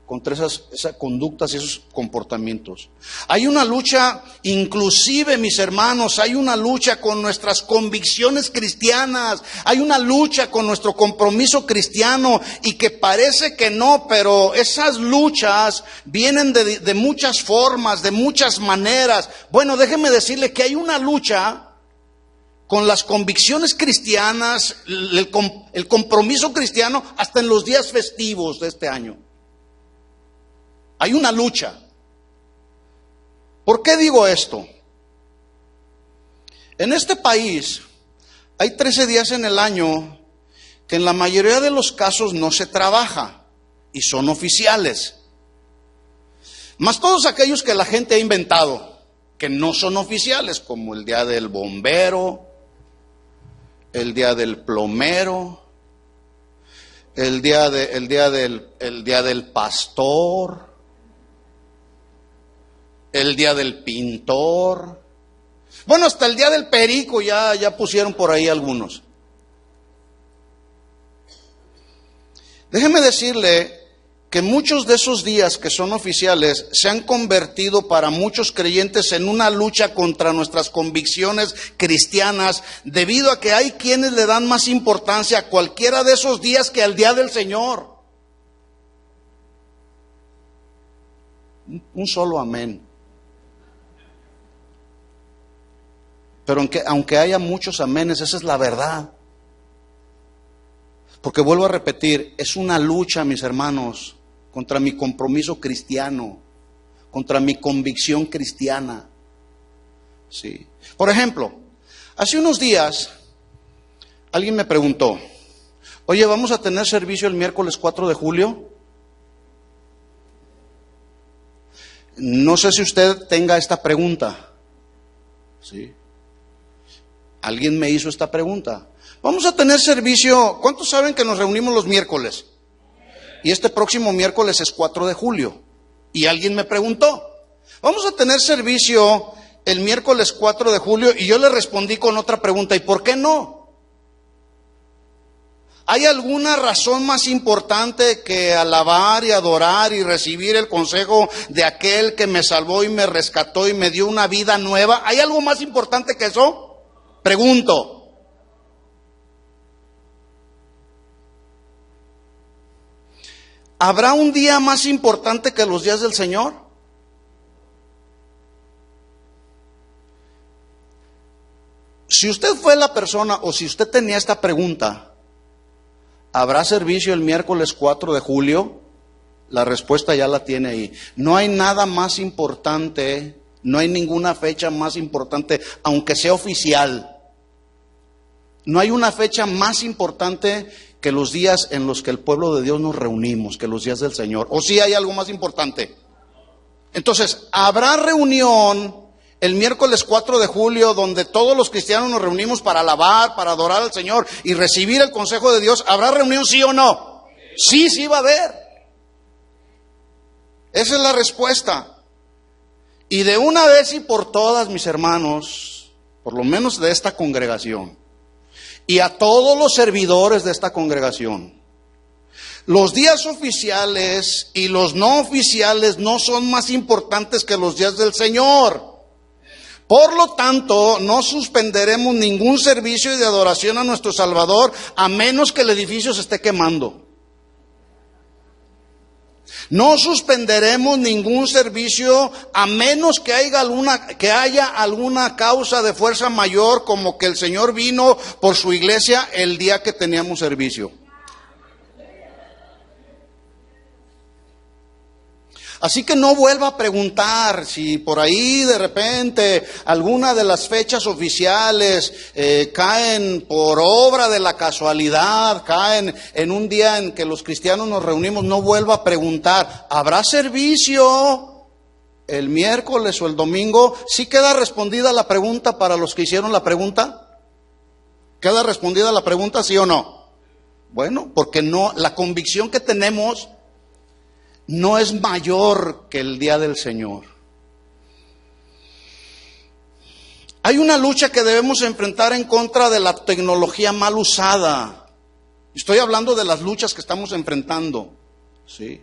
S1: contra esas conductas y esos comportamientos. Hay una lucha, inclusive, mis hermanos, hay una lucha con nuestras convicciones cristianas, hay una lucha con nuestro compromiso cristiano, y que parece que no, pero esas luchas vienen de muchas formas, de muchas maneras. Bueno, déjeme decirle que hay una lucha con las convicciones cristianas, el compromiso cristiano, hasta en los días festivos de este año. Hay una lucha. ¿Por qué digo esto? En este país hay 13 días en el año que en la mayoría de los casos no se trabaja y son oficiales. Más todos aquellos que la gente ha inventado, que no son oficiales, como el día del bombero, el día del plomero, el día del pastor, el día del pintor. Bueno, hasta el día del perico ya pusieron por ahí algunos. Déjeme decirle que muchos de esos días que son oficiales se han convertido para muchos creyentes en una lucha contra nuestras convicciones cristianas, debido a que hay quienes le dan más importancia a cualquiera de esos días que al día del Señor. Un solo amén. Pero aunque haya muchos amenes, esa es la verdad. Porque vuelvo a repetir, es una lucha, mis hermanos, contra mi compromiso cristiano, contra mi convicción cristiana. Sí. Por ejemplo, hace unos días alguien me preguntó: oye, ¿vamos a tener servicio el miércoles 4 de julio? No sé si usted tenga esta pregunta. Sí. Alguien me hizo esta pregunta. Vamos a tener servicio. ¿Cuántos saben que nos reunimos los miércoles? Y este próximo miércoles es 4 de julio. Y alguien me preguntó: vamos a tener servicio el miércoles 4 de julio. Y yo le respondí con otra pregunta: ¿y por qué no? ¿Hay alguna razón más importante que alabar y adorar y recibir el consejo de aquel que me salvó y me rescató y me dio una vida nueva? ¿Hay algo más importante que eso? Pregunto. ¿Habrá un día más importante que los días del Señor? Si usted fue la persona, o si usted tenía esta pregunta, ¿habrá servicio el miércoles 4 de julio? La respuesta ya la tiene ahí. No hay nada más importante, no hay ninguna fecha más importante, aunque sea oficial. No hay una fecha más importante que los días en los que el pueblo de Dios nos reunimos, que los días del Señor. ¿O sí hay algo más importante? Entonces, ¿habrá reunión el miércoles 4 de julio donde todos los cristianos nos reunimos para alabar, para adorar al Señor y recibir el consejo de Dios? ¿Habrá reunión, sí o no? Sí, sí va a haber. Esa es la respuesta. Y de una vez y por todas, mis hermanos, por lo menos de esta congregación, y a todos los servidores de esta congregación, los días oficiales y los no oficiales no son más importantes que los días del Señor. Por lo tanto, no suspenderemos ningún servicio de adoración a nuestro Salvador a menos que el edificio se esté quemando. No suspenderemos ningún servicio a menos que haya alguna causa de fuerza mayor, como que el Señor vino por su iglesia el día que teníamos servicio. Así que no vuelva a preguntar si por ahí de repente alguna de las fechas oficiales caen por obra de la casualidad, caen en un día en que los cristianos nos reunimos. No vuelva a preguntar, ¿habrá servicio el miércoles o el domingo? ¿Sí queda respondida la pregunta para los que hicieron la pregunta? ¿Queda respondida la pregunta, sí o no? Bueno, porque no, la convicción que tenemos no es mayor que el día del Señor. Hay una lucha que debemos enfrentar en contra de la tecnología mal usada. Estoy hablando de las luchas que estamos enfrentando, ¿sí?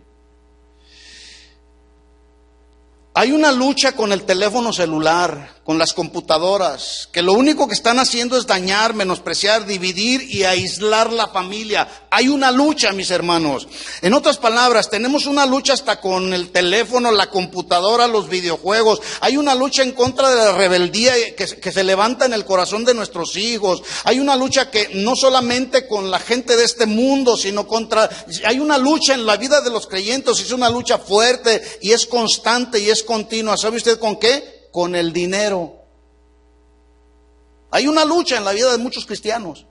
S1: Hay una lucha con el teléfono celular, con las computadoras, que lo único que están haciendo es dañar, menospreciar, dividir y aislar la familia. Hay una lucha, mis hermanos. En otras palabras, tenemos una lucha hasta con el teléfono, la computadora, los videojuegos. Hay una lucha en contra de la rebeldía que se levanta en el corazón de nuestros hijos. Hay una lucha que no solamente con la gente de este mundo, sino hay una lucha en la vida de los creyentes. Es una lucha fuerte y es constante y es continua. ¿Sabe usted con qué? Con el dinero. Hay una lucha en la vida de muchos cristianos.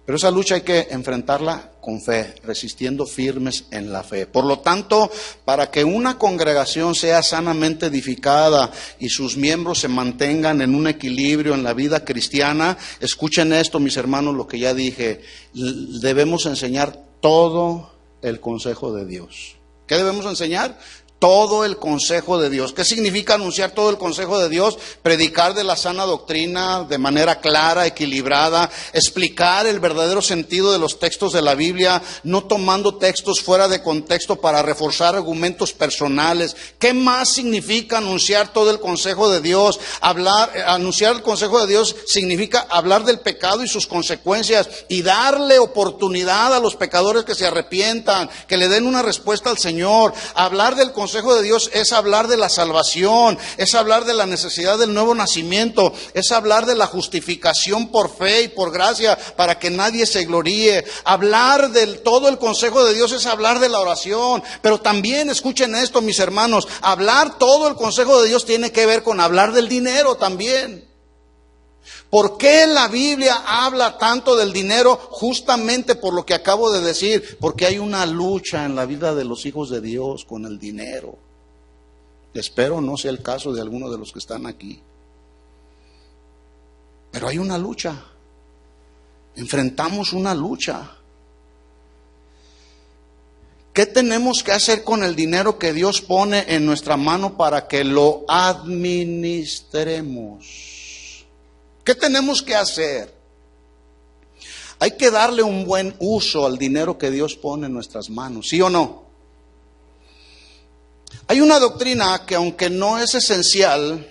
S1: Pero esa lucha hay que enfrentarla con fe, resistiendo firmes en la fe. Por lo tanto, para que una congregación sea sanamente edificada y sus miembros se mantengan en un equilibrio en la vida cristiana, escuchen esto, mis hermanos, lo que ya dije, debemos enseñar todo el consejo de Dios. ¿Qué debemos enseñar? Todo el consejo de Dios. ¿Qué significa anunciar todo el consejo de Dios? Predicar de la sana doctrina de manera clara, equilibrada, explicar el verdadero sentido de los textos de la Biblia, no tomando textos fuera de contexto para reforzar argumentos personales. ¿Qué más significa anunciar todo el consejo de Dios? Anunciar el consejo de Dios significa hablar del pecado y sus consecuencias y darle oportunidad a los pecadores que se arrepientan, que le den una respuesta al Señor. Hablar del consejo de Dios es hablar de la salvación, es hablar de la necesidad del nuevo nacimiento, es hablar de la justificación por fe y por gracia para que nadie se gloríe. Hablar del todo el consejo de Dios es hablar de la oración, pero también escuchen esto, mis hermanos, hablar todo el consejo de Dios tiene que ver con hablar del dinero también. ¿Por qué la Biblia habla tanto del dinero? Justamente por lo que acabo de decir, porque hay una lucha en la vida de los hijos de Dios con el dinero. Espero no sea el caso de algunos de los que están aquí. Pero hay una lucha. Enfrentamos una lucha. ¿Qué tenemos que hacer con el dinero que Dios pone en nuestra mano para que lo administremos? ¿Qué tenemos que hacer? Hay que darle un buen uso al dinero que Dios pone en nuestras manos, ¿sí o no? Hay una doctrina que, aunque no es esencial,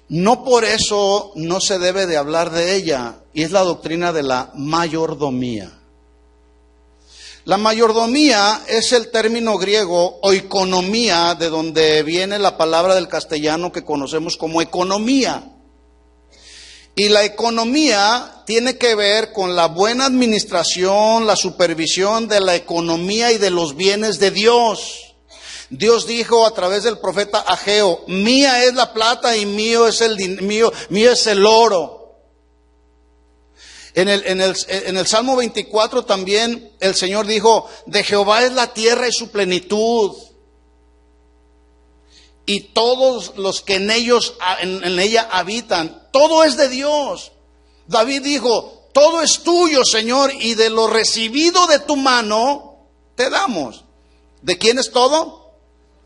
S1: no por eso no se debe de hablar de ella, y es la doctrina de la mayordomía. La mayordomía es el término griego oikonomía, de donde viene la palabra del castellano que conocemos como economía. Y la economía tiene que ver con la buena administración, la supervisión de la economía y de los bienes de Dios. Dios dijo a través del profeta Ageo: mía es la plata y mío es el oro. En el Salmo 24 también el Señor dijo: de Jehová es la tierra y su plenitud, y todos los que en ella habitan. Todo es de Dios. David dijo: todo es tuyo, Señor, y de lo recibido de tu mano te damos. ¿De quién es todo?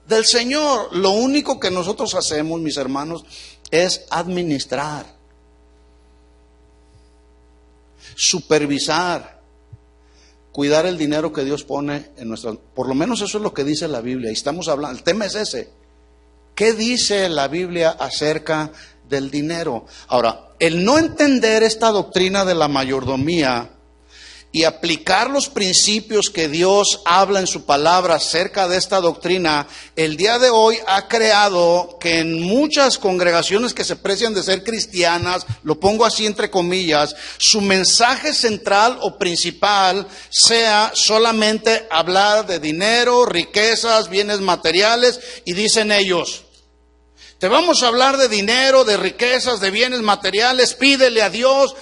S1: Del Señor. Lo único que nosotros hacemos, mis hermanos, es administrar, supervisar, cuidar el dinero que Dios pone en nuestras. Por lo menos eso es lo que dice la Biblia. Y estamos hablando, el tema es ese. ¿Qué dice la Biblia acerca del dinero? Ahora, el no entender esta doctrina de la mayordomía y aplicar los principios que Dios habla en su palabra acerca de esta doctrina, el día de hoy ha creado que en muchas congregaciones que se precian de ser cristianas, lo pongo así entre comillas, su mensaje central o principal sea solamente hablar de dinero, riquezas, bienes materiales, y dicen ellos: te vamos a hablar de dinero, de riquezas, de bienes materiales. Pídele a Dios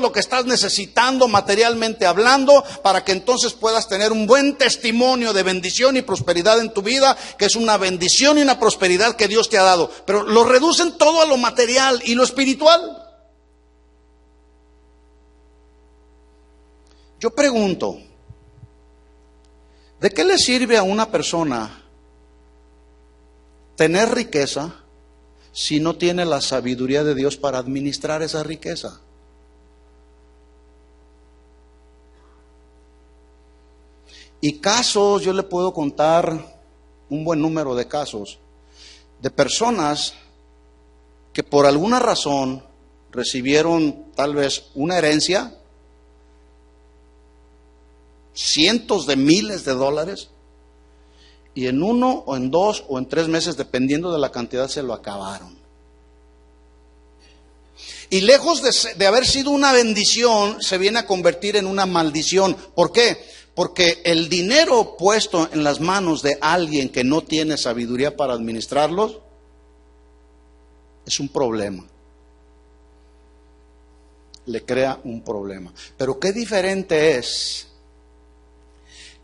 S1: lo que estás necesitando materialmente hablando, para que entonces puedas tener un buen testimonio de bendición y prosperidad en tu vida, que es una bendición y una prosperidad que Dios te ha dado. Pero lo reducen todo a lo material y lo espiritual. Yo pregunto, ¿de qué le sirve a una persona tener riqueza si no tiene la sabiduría de Dios para administrar esa riqueza? Y casos, yo le puedo contar un buen número de casos de personas que por alguna razón recibieron tal vez una herencia, cientos de miles de dólares, y en 1 o en 2 o en 3 meses, dependiendo de la cantidad, se lo acabaron. Y lejos de haber sido una bendición, se viene a convertir en una maldición. ¿Por qué? Porque el dinero puesto en las manos de alguien que no tiene sabiduría para administrarlos es un problema. Le crea un problema. Pero qué diferente es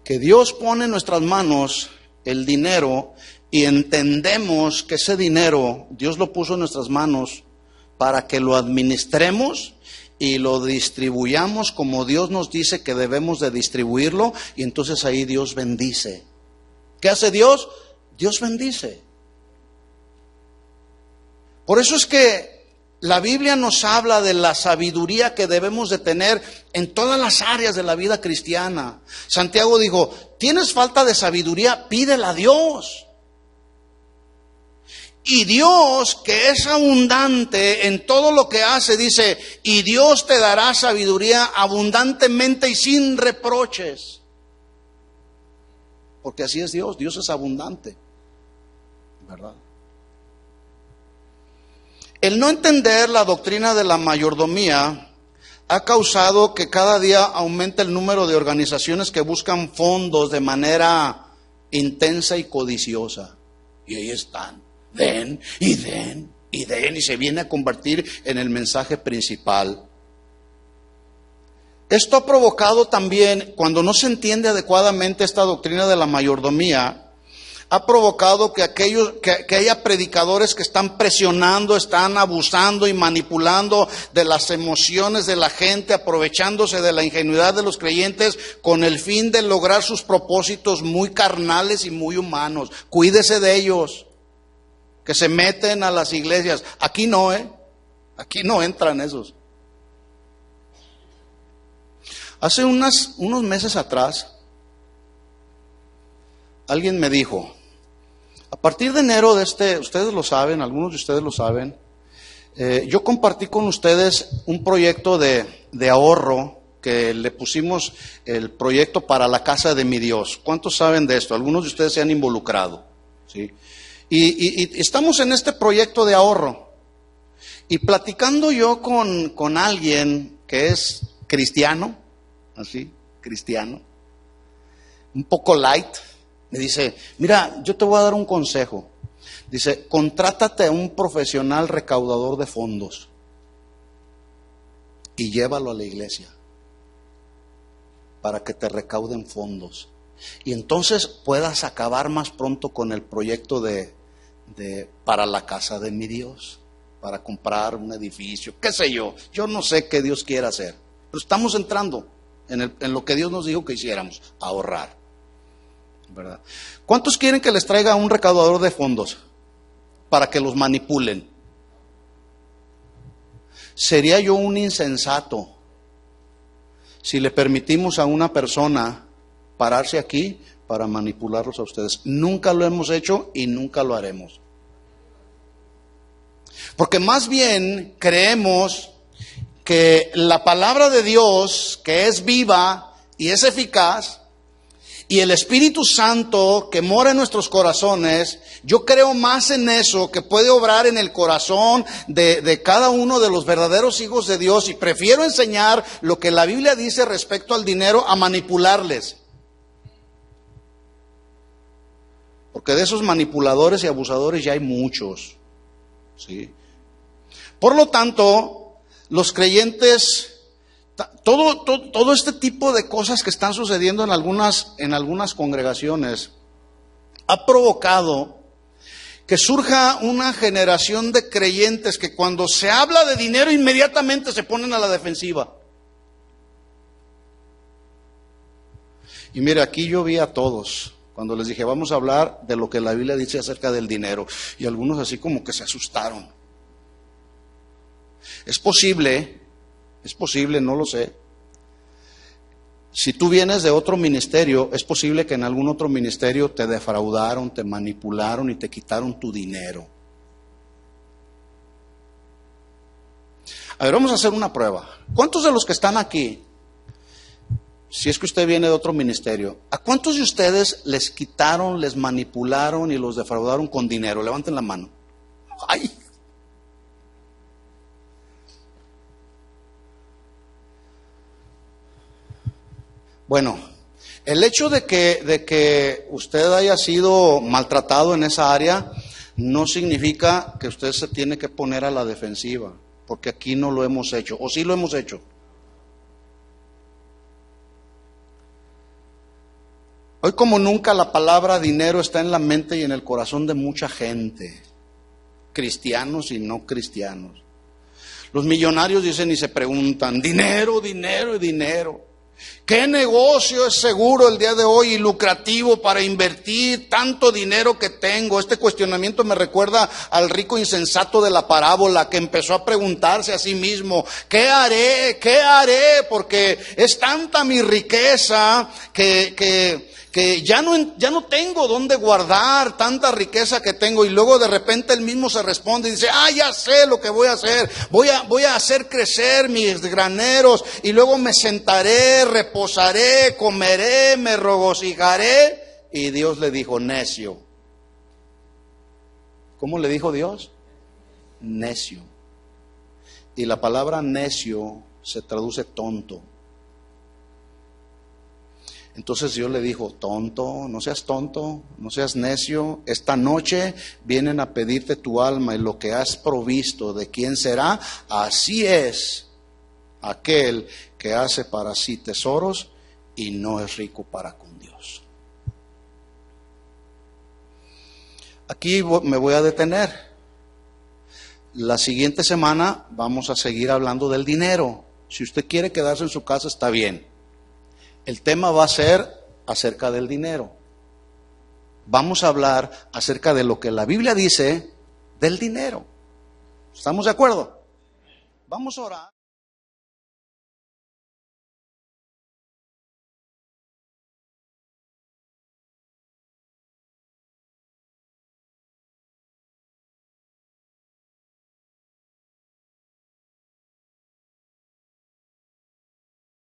S1: que Dios pone en nuestras manos el dinero y entendemos que ese dinero Dios lo puso en nuestras manos para que lo administremos y lo distribuyamos como Dios nos dice que debemos de distribuirlo, y entonces ahí Dios bendice. ¿Qué hace Dios? Dios bendice. Por eso es que la Biblia nos habla de la sabiduría que debemos de tener en todas las áreas de la vida cristiana. Santiago dijo: ¿tienes falta de sabiduría? Pídela a Dios. Y Dios, que es abundante en todo lo que hace, dice: y Dios te dará sabiduría abundantemente y sin reproches. Porque así es Dios, Dios es abundante, ¿verdad? El no entender la doctrina de la mayordomía ha causado que cada día aumente el número de organizaciones que buscan fondos de manera intensa y codiciosa. Y ahí están, den y den y den, y se viene a convertir en el mensaje principal. Esto ha provocado también, cuando no se entiende adecuadamente esta doctrina de la mayordomía, ha provocado que haya predicadores que están presionando, están abusando y manipulando de las emociones de la gente, aprovechándose de la ingenuidad de los creyentes con el fin de lograr sus propósitos muy carnales y muy humanos. Cuídese de ellos, que se meten a las iglesias. Aquí no, aquí no entran esos. Hace unos meses atrás, alguien me dijo: a partir de enero de ustedes lo saben, algunos de ustedes lo saben, yo compartí con ustedes un proyecto de ahorro que le pusimos el proyecto para la casa de mi Dios. ¿Cuántos saben de esto? Algunos de ustedes se han involucrado, ¿sí? Y estamos en este proyecto de ahorro. Y platicando yo con alguien que es cristiano, así, cristiano, un poco light, me dice: mira, yo te voy a dar un consejo. Dice: contrátate a un profesional recaudador de fondos y llévalo a la iglesia para que te recauden fondos. Y entonces puedas acabar más pronto con el proyecto para la casa de mi Dios, para comprar un edificio, qué sé yo. Yo no sé qué Dios quiere hacer, pero estamos entrando en lo que Dios nos dijo que hiciéramos: ahorrar, ¿verdad? ¿Cuántos quieren que les traiga un recaudador de fondos para que los manipulen? Sería yo un insensato si le permitimos a una persona pararse aquí para manipularlos a ustedes. Nunca lo hemos hecho y nunca lo haremos. Porque más bien creemos que la palabra de Dios, que es viva y es eficaz, y el Espíritu Santo que mora en nuestros corazones, yo creo más en eso, que puede obrar en el corazón de cada uno de los verdaderos hijos de Dios, y prefiero enseñar lo que la Biblia dice respecto al dinero a manipularles. Porque de esos manipuladores y abusadores ya hay muchos, ¿sí? Por lo tanto, los creyentes, todo este tipo de cosas que están sucediendo en algunas congregaciones ha provocado que surja una generación de creyentes que cuando se habla de dinero inmediatamente se ponen a la defensiva. Y mire, aquí yo vi a todos cuando les dije, vamos a hablar de lo que la Biblia dice acerca del dinero, y algunos así como que se asustaron. Es posible, no lo sé. Si tú vienes de otro ministerio, es posible que en algún otro ministerio te defraudaron, te manipularon y te quitaron tu dinero. A ver, vamos a hacer una prueba. ¿Cuántos de los que están aquí, si es que usted viene de otro ministerio, a cuántos de ustedes les quitaron, les manipularon y los defraudaron con dinero? Levanten la mano. ¡Ay! Bueno, el hecho de que usted haya sido maltratado en esa área no significa que usted se tiene que poner a la defensiva, porque aquí no lo hemos hecho, o sí lo hemos hecho. Hoy como nunca la palabra dinero está en la mente y en el corazón de mucha gente, cristianos y no cristianos. Los millonarios dicen y se preguntan, dinero, dinero y dinero. ¿Qué negocio es seguro el día de hoy y lucrativo para invertir tanto dinero que tengo? Este cuestionamiento me recuerda al rico insensato de la parábola, que empezó a preguntarse a sí mismo, ¿qué haré? ¿Qué haré? Porque es tanta mi riqueza que ya no tengo dónde guardar tanta riqueza que tengo. Y luego de repente él mismo se responde y dice, ya sé lo que voy a hacer. Voy a hacer crecer mis graneros y luego me sentaré, reposaré, comeré, me regocijaré. Y Dios le dijo, necio. ¿Cómo le dijo Dios? Necio. Y la palabra necio se traduce tonto. Entonces Dios le dijo, tonto, no seas necio, esta noche vienen a pedirte tu alma y lo que has provisto, ¿de quién será? Así es aquel que hace para sí tesoros y no es rico para con Dios. Aquí me voy a detener. La siguiente semana vamos a seguir hablando del dinero. Si usted quiere quedarse en su casa, está bien. El tema va a ser acerca del dinero. Vamos a hablar acerca de lo que la Biblia dice del dinero. ¿Estamos de acuerdo? Vamos a orar.